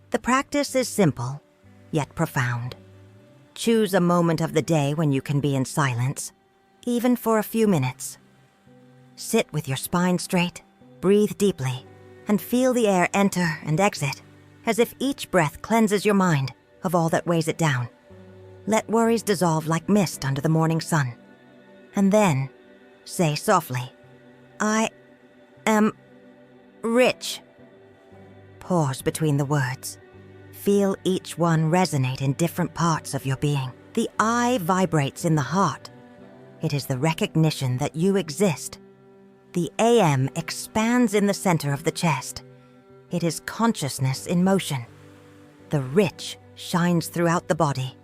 The practice is simple, yet profound. Choose a moment of the day when you can be in silence, even for a few minutes. Sit with your spine straight, breathe deeply, and feel the air enter and exit, as if each breath cleanses your mind of all that weighs it down. Let worries dissolve like mist under the morning sun. And then, say softly, "I am rich." Pause between the words. Feel each one resonate in different parts of your being. The I vibrates in the heart. It is the recognition that you exist. The AM expands in the center of the chest. It is consciousness in motion. The rich shines throughout the body.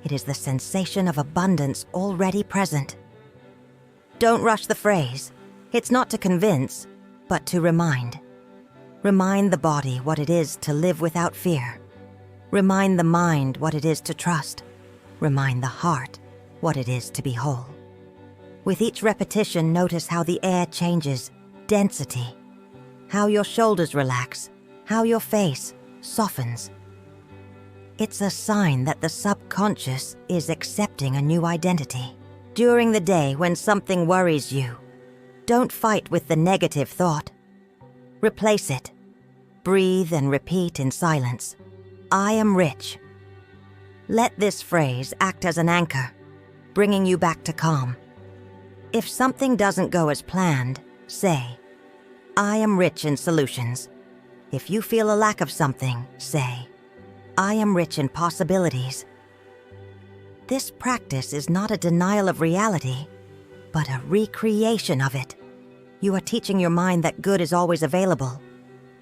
It is the sensation of abundance already present. Don't rush the phrase. It's not to convince, but to remind. Remind the body what it is to live without fear. Remind the mind what it is to trust. Remind the heart what it is to be whole. With each repetition, notice how the air changes density, how your shoulders relax, how your face softens. It's a sign that the subconscious is accepting a new identity. During the day when something worries you, don't fight with the negative thought. Replace it. Breathe and repeat in silence. I am rich. Let this phrase act as an anchor, bringing you back to calm. If something doesn't go as planned, say, I am rich in solutions. If you feel a lack of something, say, I am rich in possibilities. This practice is not a denial of reality, but a recreation of it. You are teaching your mind that good is always available,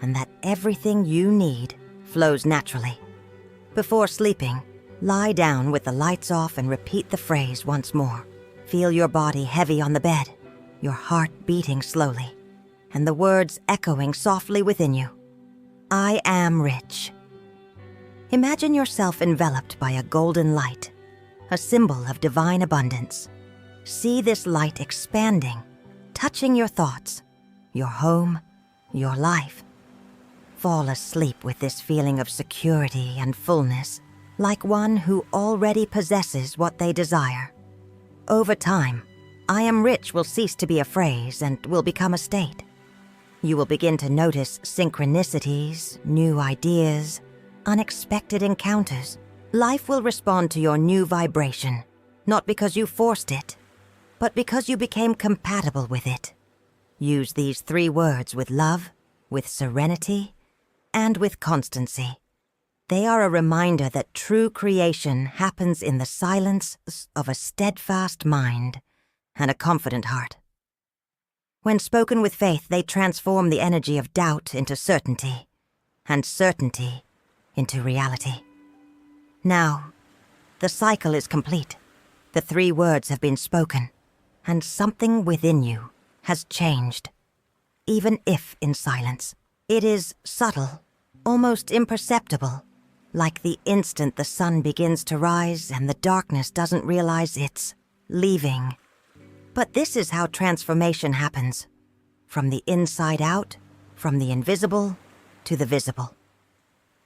and that everything you need flows naturally. Before sleeping, lie down with the lights off and repeat the phrase once more. Feel your body heavy on the bed, your heart beating slowly. and the words echoing softly within you. I am rich. Imagine yourself enveloped by a golden light, a symbol of divine abundance. See this light expanding, touching your thoughts, your home, your life. Fall asleep with this feeling of security and fullness, like one who already possesses what they desire. Over time, I am rich will cease to be a phrase and will become a state. You will begin to notice synchronicities, new ideas, unexpected encounters. Life will respond to your new vibration, not because you forced it, but because you became compatible with it. Use these 3 words with love, with serenity, and with constancy. They are a reminder that true creation happens in the silence of a steadfast mind and a confident heart. When spoken with faith, they transform the energy of doubt into certainty, and certainty into reality. Now, the cycle is complete. The 3 words have been spoken, and something within you has changed, even if in silence. It is subtle, almost imperceptible, like the instant the sun begins to rise and the darkness doesn't realize it's leaving. But this is how transformation happens, from the inside out, from the invisible to the visible.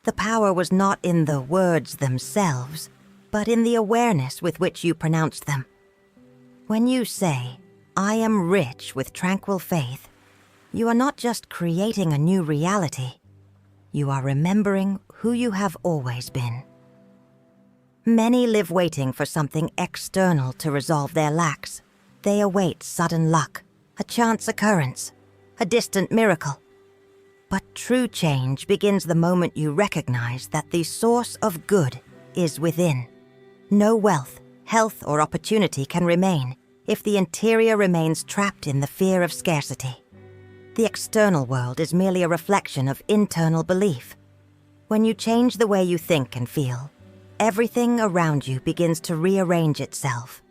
The power was not in the words themselves, but in the awareness with which you pronounced them. When you say, I am rich with tranquil faith, you are not just creating a new reality, you are remembering who you have always been. Many live waiting for something external to resolve their lacks. They await sudden luck, a chance occurrence, a distant miracle. But true change begins the moment you recognize that the source of good is within. No wealth, health, or opportunity can remain if the interior remains trapped in the fear of scarcity. The external world is merely a reflection of internal belief. When you change the way you think and feel, everything around you begins to rearrange itself.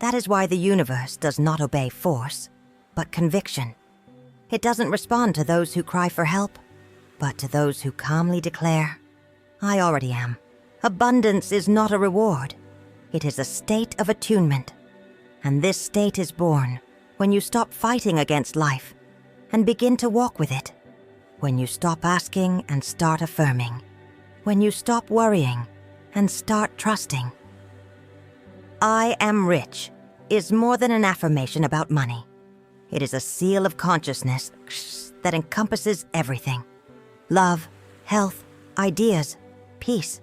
That is why the universe does not obey force, but conviction. It doesn't respond to those who cry for help, but to those who calmly declare, I already am. Abundance is not a reward. It is a state of attunement. And this state is born when you stop fighting against life and begin to walk with it. When you stop asking and start affirming. When you stop worrying and start trusting. I am rich is more than an affirmation about money. It is a seal of consciousness that encompasses everything. Love, health, ideas, peace.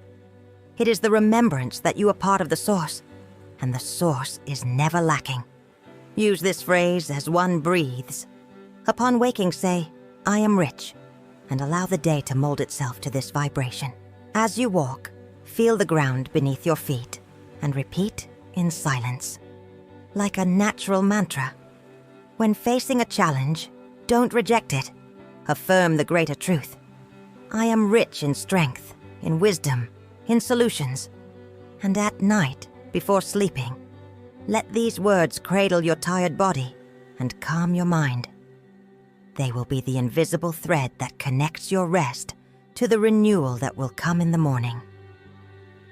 It is the remembrance that you are part of the source, and the source is never lacking. Use this phrase as one breathes. Upon waking, say, I am rich, and allow the day to mold itself to this vibration. As you walk, feel the ground beneath your feet, and repeat in silence, like a natural mantra. When facing a challenge, don't reject it. Affirm the greater truth. I am rich in strength, in wisdom, in solutions. And at night, before sleeping, let these words cradle your tired body and calm your mind. They will be the invisible thread that connects your rest to the renewal that will come in the morning.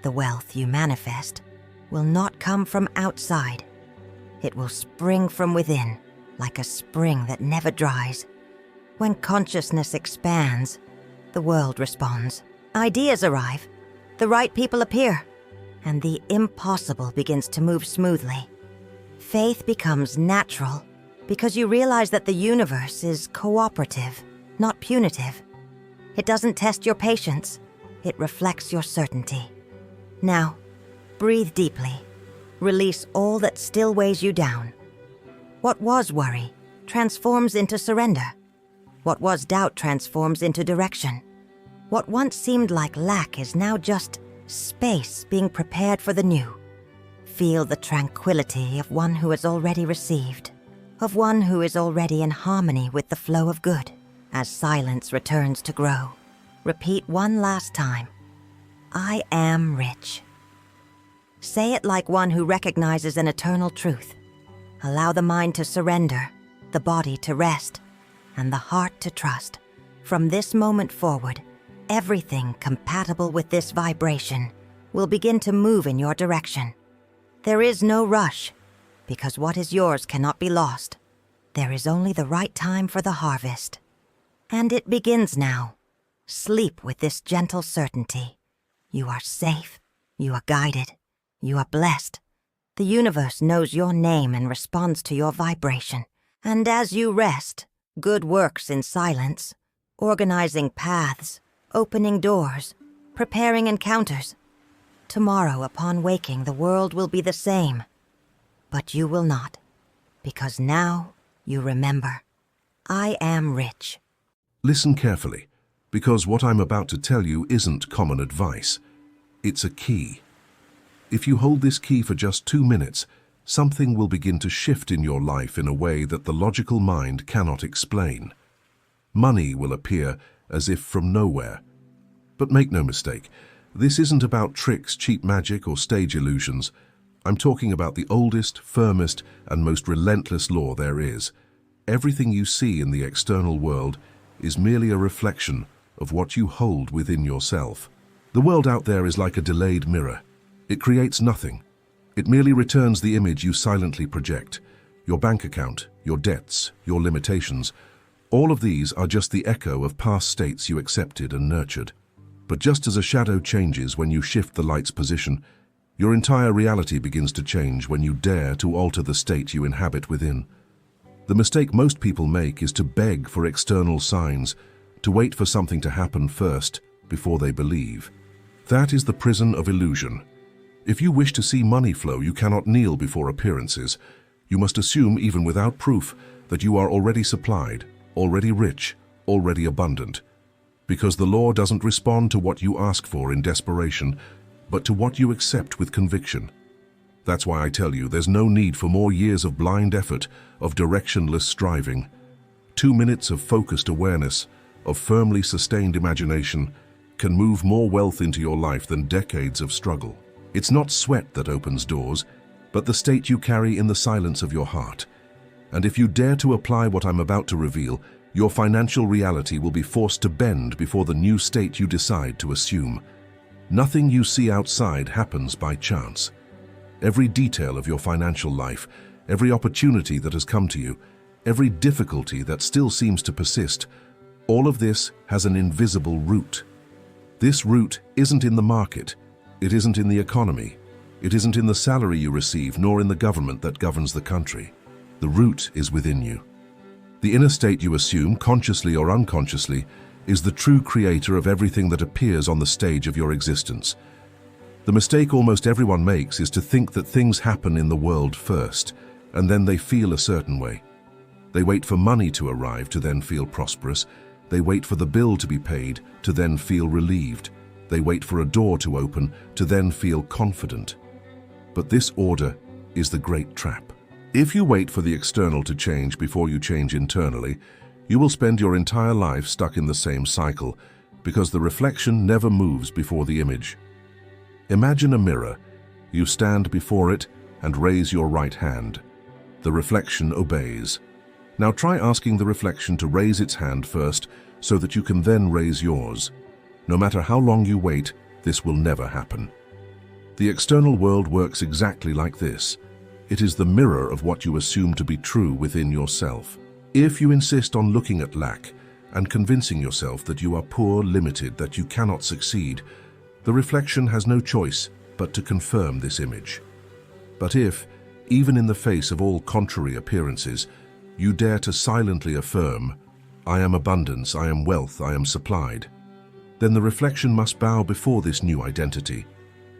The wealth you manifest will not come from outside. It will spring from within, like a spring that never dries. When consciousness expands, the world responds. Ideas arrive, the right people appear, and the impossible begins to move smoothly. Faith becomes natural because you realize that the universe is cooperative, not punitive. It doesn't test your patience, it reflects your certainty. Now, breathe deeply. Release all that still weighs you down. What was worry transforms into surrender. What was doubt transforms into direction. What once seemed like lack is now just space being prepared for the new. Feel the tranquility of one who has already received, of one who is already in harmony with the flow of good. As silence returns to grow, repeat one last time, I am rich. Say it like one who recognizes an eternal truth. Allow the mind to surrender, the body to rest, and the heart to trust. From this moment forward, everything compatible with this vibration will begin to move in your direction. There is no rush, because what is yours cannot be lost. There is only the right time for the harvest. And it begins now. Sleep with this gentle certainty. You are safe, you are guided, you are blessed. The universe knows your name and responds to your vibration. And as you rest, good works in silence, organizing paths, opening doors, preparing encounters. Tomorrow, upon waking, the world will be the same. But you will not, because now you remember, I am rich. Listen carefully, because what I'm about to tell you isn't common advice. It's a key. If you hold this key for just 2 minutes, something will begin to shift in your life in a way that the logical mind cannot explain. Money will appear as if from nowhere. But make no mistake, this isn't about tricks, cheap magic, or stage illusions. I'm talking about the oldest, firmest, and most relentless law there is. Everything you see in the external world is merely a reflection of what you hold within yourself. The world out there is like a delayed mirror. It creates nothing. It merely returns the image you silently project. Your bank account, your debts, your limitations. All of these are just the echo of past states you accepted and nurtured. But just as a shadow changes when you shift the light's position, your entire reality begins to change when you dare to alter the state you inhabit within. The mistake most people make is to beg for external signs, to wait for something to happen first before they believe. That is the prison of illusion. If you wish to see money flow, you cannot kneel before appearances. You must assume, even without proof, that you are already supplied, already rich, already abundant. Because the law doesn't respond to what you ask for in desperation, but to what you accept with conviction. That's why I tell you, there's no need for more years of blind effort, of directionless striving. 2 minutes of focused awareness, of firmly sustained imagination, can move more wealth into your life than decades of struggle. It's not sweat that opens doors, but the state you carry in the silence of your heart. And if you dare to apply what I'm about to reveal, your financial reality will be forced to bend before the new state you decide to assume. Nothing you see outside happens by chance. Every detail of your financial life, every opportunity that has come to you, every difficulty that still seems to persist, all of this has an invisible root. This root isn't in the market. It isn't in the economy. It isn't in the salary you receive, nor in the government that governs the country. The root is within you. The inner state you assume, consciously or unconsciously, is the true creator of everything that appears on the stage of your existence. The mistake almost everyone makes is to think that things happen in the world first, and then they feel a certain way. They wait for money to arrive to then feel prosperous. They wait for the bill to be paid to then feel relieved. They wait for a door to open to then feel confident. But this order is the great trap. If you wait for the external to change before you change internally, you will spend your entire life stuck in the same cycle, because the reflection never moves before the image. Imagine a mirror. You stand before it and raise your right hand. The reflection obeys. Now try asking the reflection to raise its hand first so that you can then raise yours. No matter how long you wait, this will never happen. The external world works exactly like this. It is the mirror of what you assume to be true within yourself. If you insist on looking at lack and convincing yourself that you are poor, limited, that you cannot succeed, the reflection has no choice but to confirm this image. But if, even in the face of all contrary appearances, you dare to silently affirm, I am abundance, I am wealth, I am supplied, then the reflection must bow before this new identity.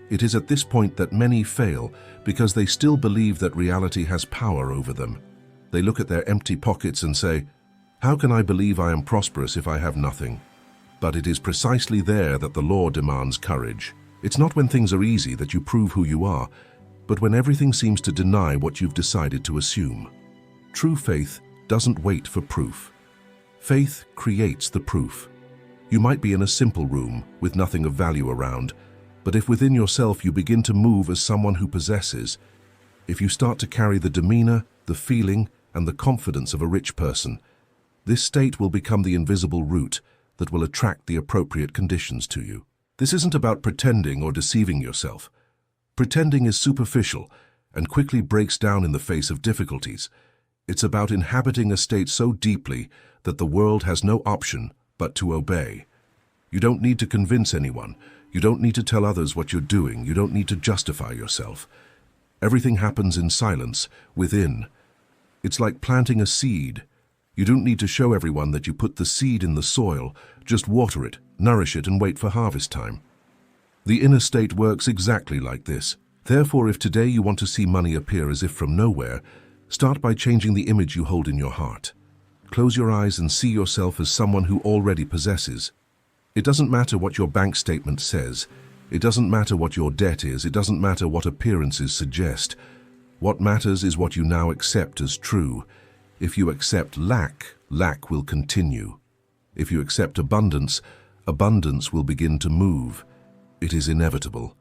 It is at this point that many fail because they still believe that reality has power over them. They look at their empty pockets and say, how can I believe I am prosperous if I have nothing? But it is precisely there that the law demands courage. It's not when things are easy that you prove who you are, but when everything seems to deny what you've decided to assume. True faith doesn't wait for proof. Faith creates the proof. You might be in a simple room with nothing of value around, but if within yourself you begin to move as someone who possesses, if you start to carry the demeanor, the feeling, and the confidence of a rich person, This state will become the invisible route that will attract the appropriate conditions to you. This isn't about pretending or deceiving yourself. Pretending is superficial and quickly breaks down in the face of difficulties. It's about inhabiting a state so deeply that the world has no option but to obey. You don't need to convince anyone. You don't need to tell others what you're doing. You don't need to justify yourself. Everything happens in silence, within. It's like planting a seed. You don't need to show everyone that you put the seed in the soil. Just water it, nourish it, and wait for harvest time. The inner state works exactly like this. Therefore, if today you want to see money appear as if from nowhere, start by changing the image you hold in your heart. Close your eyes and see yourself as someone who already possesses. It doesn't matter what your bank statement says. It doesn't matter what your debt is. It doesn't matter what appearances suggest. What matters is what you now accept as true. If you accept lack, lack will continue. If you accept abundance, abundance will begin to move. It is inevitable.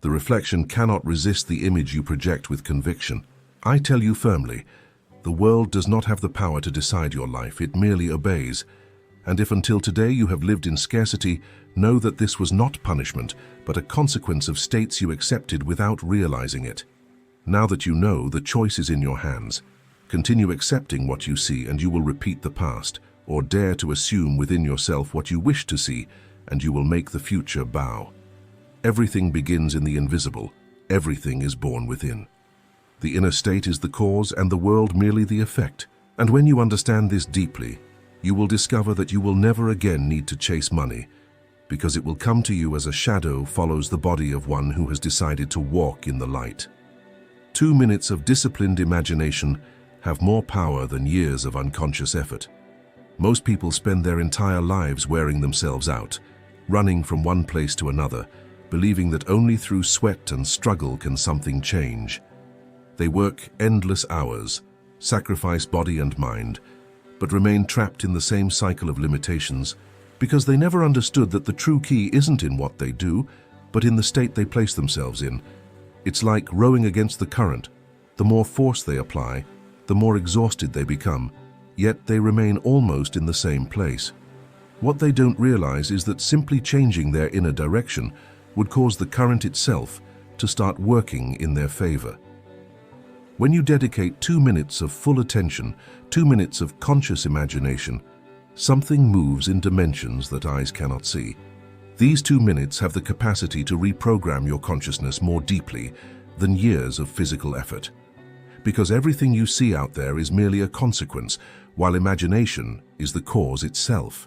The reflection cannot resist the image you project with conviction. I tell you firmly, the world does not have the power to decide your life. It merely obeys. And if until today you have lived in scarcity, know that this was not punishment, but a consequence of states you accepted without realizing it. Now that you know, the choice is in your hands. Continue accepting what you see and you will repeat the past, or dare to assume within yourself what you wish to see, and you will make the future bow. Everything begins in the invisible. Everything is born within. The inner state is the cause and the world merely the effect. And when you understand this deeply, you will discover that you will never again need to chase money, because it will come to you as a shadow follows the body of one who has decided to walk in the light. 2 minutes of disciplined imagination have more power than years of unconscious effort. Most people spend their entire lives wearing themselves out, running from one place to another, believing that only through sweat and struggle can something change. They work endless hours, sacrifice body and mind, but remain trapped in the same cycle of limitations because they never understood that the true key isn't in what they do, but in the state they place themselves in. It's like rowing against the current. The more force they apply, the more exhausted they become, yet they remain almost in the same place. What they don't realize is that simply changing their inner direction would cause the current itself to start working in their favor. When you dedicate 2 minutes of full attention, 2 minutes of conscious imagination, something moves in dimensions that eyes cannot see. These 2 minutes have the capacity to reprogram your consciousness more deeply than years of physical effort. Because everything you see out there is merely a consequence, while imagination is the cause itself.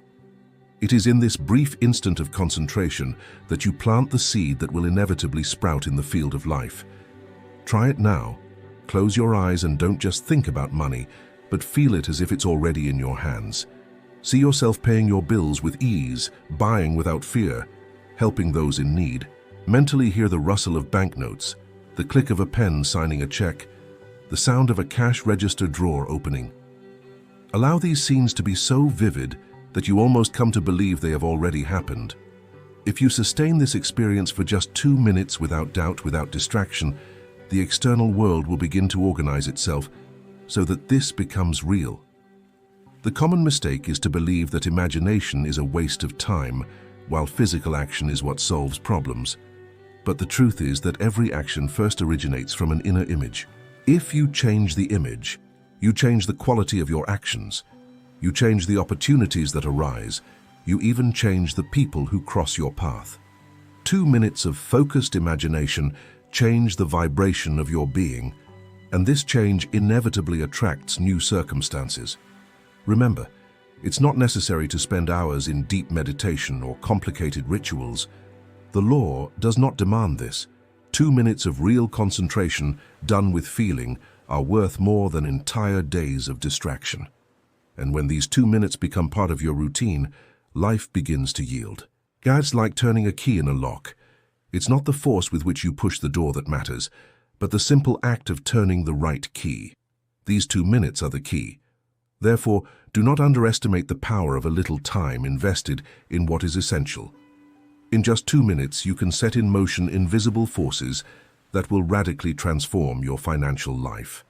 It is in this brief instant of concentration that you plant the seed that will inevitably sprout in the field of life. Try it now. Close your eyes and don't just think about money, but feel it as if it's already in your hands. See yourself paying your bills with ease, buying without fear, helping those in need. Mentally hear the rustle of banknotes, the click of a pen signing a check, the sound of a cash register drawer opening. Allow these scenes to be so vivid that you almost come to believe they have already happened. If you sustain this experience for just 2 minutes without doubt, without distraction, the external world will begin to organize itself so that this becomes real. The common mistake is to believe that imagination is a waste of time, while physical action is what solves problems. But the truth is that every action first originates from an inner image. If you change the image, you change the quality of your actions. You change the opportunities that arise. You even change the people who cross your path. 2 minutes of focused imagination change the vibration of your being, and this change inevitably attracts new circumstances. Remember, it's not necessary to spend hours in deep meditation or complicated rituals. The law does not demand this. 2 minutes of real concentration done with feeling are worth more than entire days of distraction. And when these 2 minutes become part of your routine, life begins to yield. It's like turning a key in a lock. It's not the force with which you push the door that matters, but the simple act of turning the right key. These 2 minutes are the key. Therefore, do not underestimate the power of a little time invested in what is essential. In just 2 minutes, you can set in motion invisible forces that will radically transform your financial life.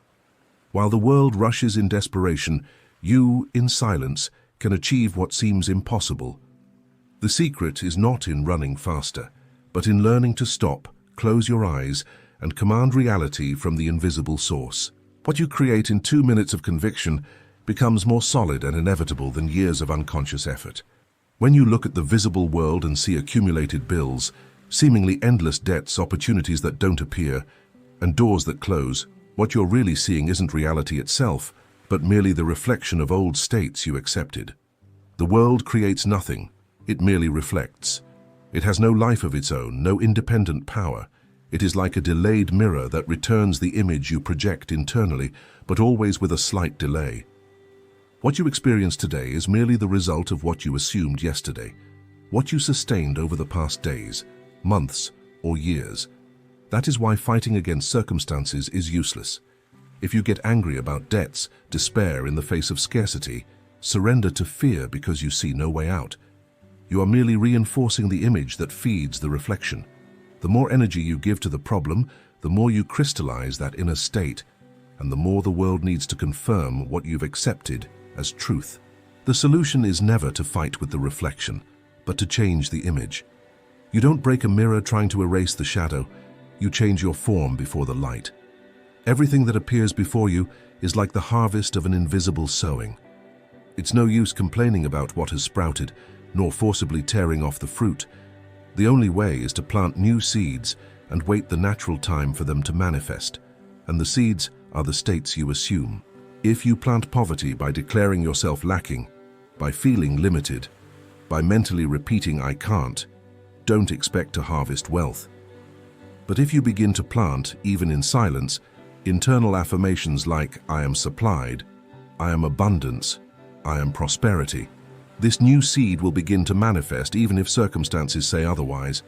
While the world rushes in desperation, You, in silence, can achieve what seems impossible. The secret is not in running faster, but in learning to stop, close your eyes, and command reality from the invisible source. What you create in 2 minutes of conviction becomes more solid and inevitable than years of unconscious effort. When you look at the visible world and see accumulated bills, seemingly endless debts, opportunities that don't appear, and doors that close, what you're really seeing isn't reality itself, but merely the reflection of old states you accepted. The world creates nothing, it merely reflects. It has no life of its own, no independent power. It is like a delayed mirror that returns the image you project internally, but always with a slight delay. What you experience today is merely the result of what you assumed yesterday, what you sustained over the past days, months, or years. That is why fighting against circumstances is useless. If you get angry about debts, despair in the face of scarcity, surrender to fear because you see no way out, you are merely reinforcing the image that feeds the reflection. The more energy you give to the problem, the more you crystallize that inner state, and the more the world needs to confirm what you've accepted as truth. The solution is never to fight with the reflection, but to change the image. You don't break a mirror trying to erase the shadow, you change your form before the light. Everything that appears before you is like the harvest of an invisible sowing. It's no use complaining about what has sprouted, nor forcibly tearing off the fruit. The only way is to plant new seeds and wait the natural time for them to manifest, and the seeds are the states you assume. If you plant poverty by declaring yourself lacking, by feeling limited, by mentally repeating "I can't," don't expect to harvest wealth. But if you begin to plant, even in silence, internal affirmations like "I am supplied," "I am abundance," "I am prosperity," this new seed will begin to manifest even if circumstances say otherwise.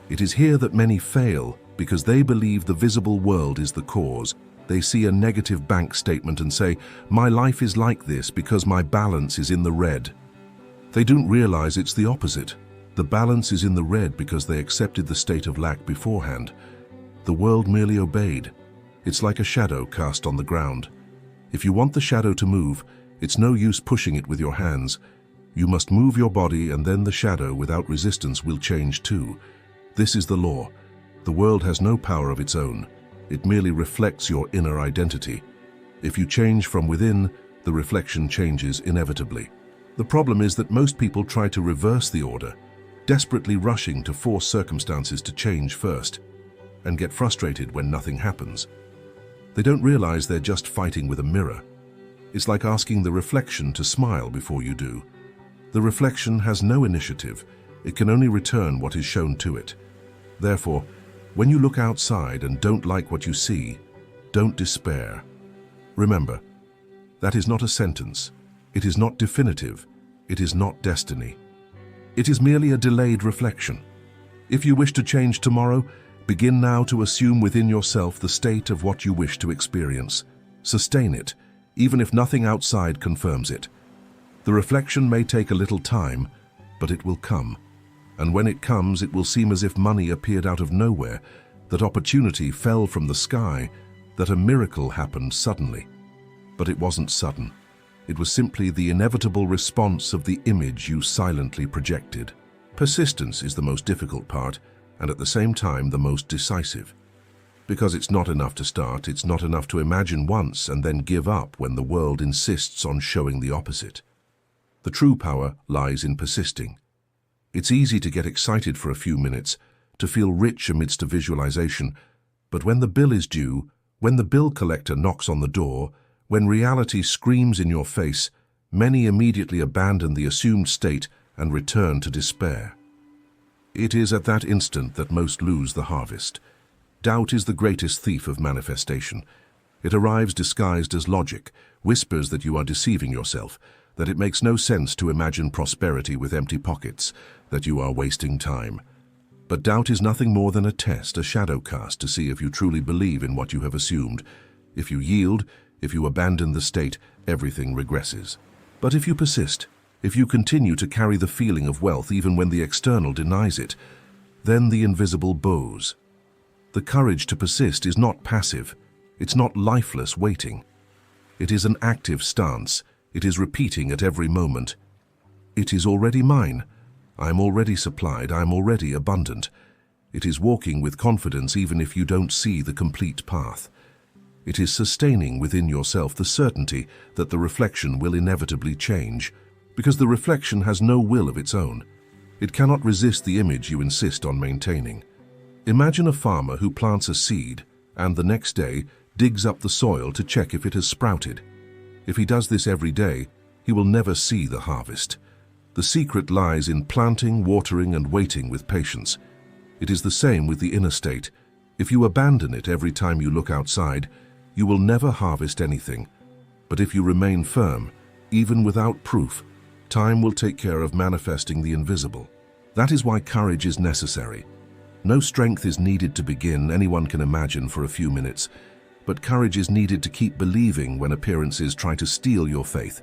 It is here that many fail because they believe the visible world is the cause. They see a negative bank statement and say, "My life is like this because my balance is in the red." They don't realize it's the opposite. The balance is in the red because they accepted the state of lack beforehand. The world merely obeyed. It's like a shadow cast on the ground. If you want the shadow to move, it's no use pushing it with your hands. You must move your body, and then the shadow, without resistance, will change too. This is the law. The world has no power of its own. It merely reflects your inner identity. If you change from within, the reflection changes inevitably. The problem is that most people try to reverse the order, desperately rushing to force circumstances to change first, and get frustrated when nothing happens. They don't realize they're just fighting with a mirror. It's like asking the reflection to smile before you do. The reflection has no initiative. It can only return what is shown to it. Therefore, when you look outside and don't like what you see, don't despair. Remember, that is not a sentence. It is not definitive. It is not destiny. It is merely a delayed reflection. If you wish to change tomorrow, begin now to assume within yourself the state of what you wish to experience. Sustain it, even if nothing outside confirms it. The reflection may take a little time, but it will come. And when it comes, it will seem as if money appeared out of nowhere, that opportunity fell from the sky, that a miracle happened suddenly. But it wasn't sudden. It was simply the inevitable response of the image you silently projected. Persistence is the most difficult part, and at the same time the most decisive. Because it's not enough to start, it's not enough to imagine once and then give up when the world insists on showing the opposite. The true power lies in persisting. It's easy to get excited for a few minutes, to feel rich amidst a visualization, but when the bill is due, when the bill collector knocks on the door, when reality screams in your face, many immediately abandon the assumed state and return to despair. It is at that instant that most lose the harvest. Doubt is the greatest thief of manifestation. It arrives disguised as logic, whispers that you are deceiving yourself, that it makes no sense to imagine prosperity with empty pockets, that you are wasting time. But doubt is nothing more than a test, a shadow cast to see if you truly believe in what you have assumed. If you yield, if you abandon the state, everything regresses. But if you persist, if you continue to carry the feeling of wealth even when the external denies it, then the invisible bows. The courage to persist is not passive. It's not lifeless waiting. It is an active stance, It is repeating at every moment, "It is already mine. I am already supplied. I am already abundant." It is walking with confidence even if you don't see the complete path. It is sustaining within yourself the certainty that the reflection will inevitably change, because the reflection has no will of its own. It cannot resist the image you insist on maintaining. Imagine a farmer who plants a seed and the next day digs up the soil to check if it has sprouted. If he does this every day, he will never see the harvest. The secret lies in planting, watering, and waiting with patience. It is the same with the inner state. If you abandon it every time you look outside, you will never harvest anything. But if you remain firm, even without proof, time will take care of manifesting the invisible. That is why courage is necessary. No strength is needed to begin, anyone can imagine, for a few minutes. But courage is needed to keep believing when appearances try to steal your faith.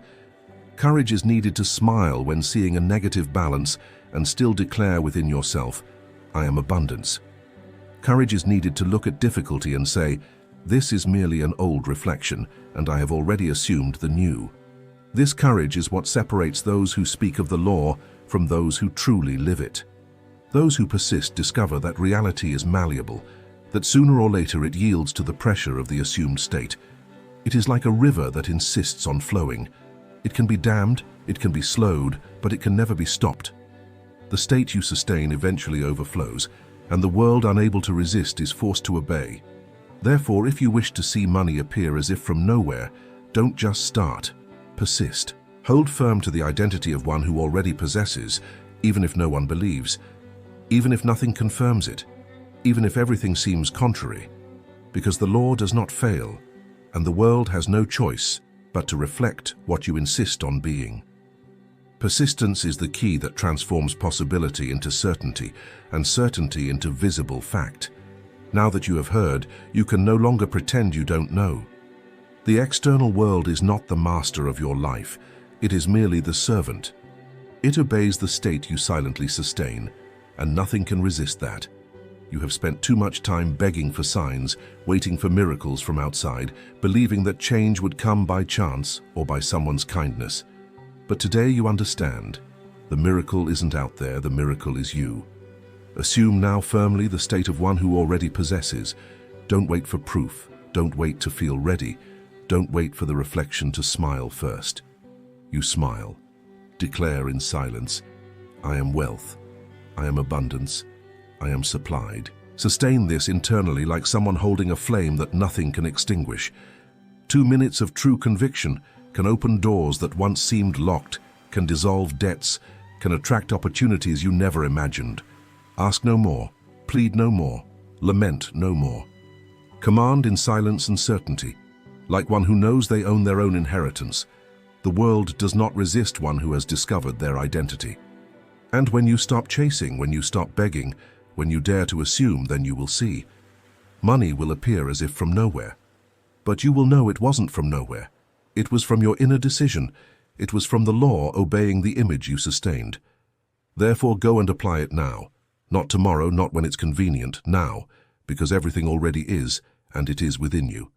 Courage is needed to smile when seeing a negative balance and still declare within yourself, "I am abundance." Courage is needed to look at difficulty and say, "This is merely an old reflection, and I have already assumed the new." This courage is what separates those who speak of the law from those who truly live it. Those who persist discover that reality is malleable, that sooner or later it yields to the pressure of the assumed state. It is like a river that insists on flowing. It can be dammed, it can be slowed, but it can never be stopped. The state you sustain eventually overflows, and the world, unable to resist, is forced to obey. Therefore, if you wish to see money appear as if from nowhere, don't just start. Persist. Hold firm to the identity of one who already possesses, even if no one believes, even if nothing confirms it, even if everything seems contrary, because the law does not fail, and the world has no choice but to reflect what you insist on being. Persistence is the key that transforms possibility into certainty, and certainty into visible fact. Now that you have heard, you can no longer pretend you don't know. The external world is not the master of your life, it is merely the servant. It obeys the state you silently sustain, and nothing can resist that. You have spent too much time begging for signs, waiting for miracles from outside, believing that change would come by chance or by someone's kindness. But today you understand. The miracle isn't out there, the miracle is you. Assume now firmly the state of one who already possesses. Don't wait for proof. Don't wait to feel ready. Don't wait for the reflection to smile first. You smile. Declare in silence, "I am wealth. I am abundance. I am supplied." Sustain this internally like someone holding a flame that nothing can extinguish. 2 minutes of true conviction can open doors that once seemed locked, can dissolve debts, can attract opportunities you never imagined. Ask no more, plead no more, lament no more. Command in silence and certainty, like one who knows they own their own inheritance. The world does not resist one who has discovered their identity. And when you stop chasing, when you stop begging, when you dare to assume, then you will see. Money will appear as if from nowhere. But you will know it wasn't from nowhere. It was from your inner decision. It was from the law obeying the image you sustained. Therefore go and apply it now. Not tomorrow, not when it's convenient, now, because everything already is, and it is within you.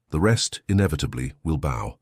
The rest, inevitably, will bow.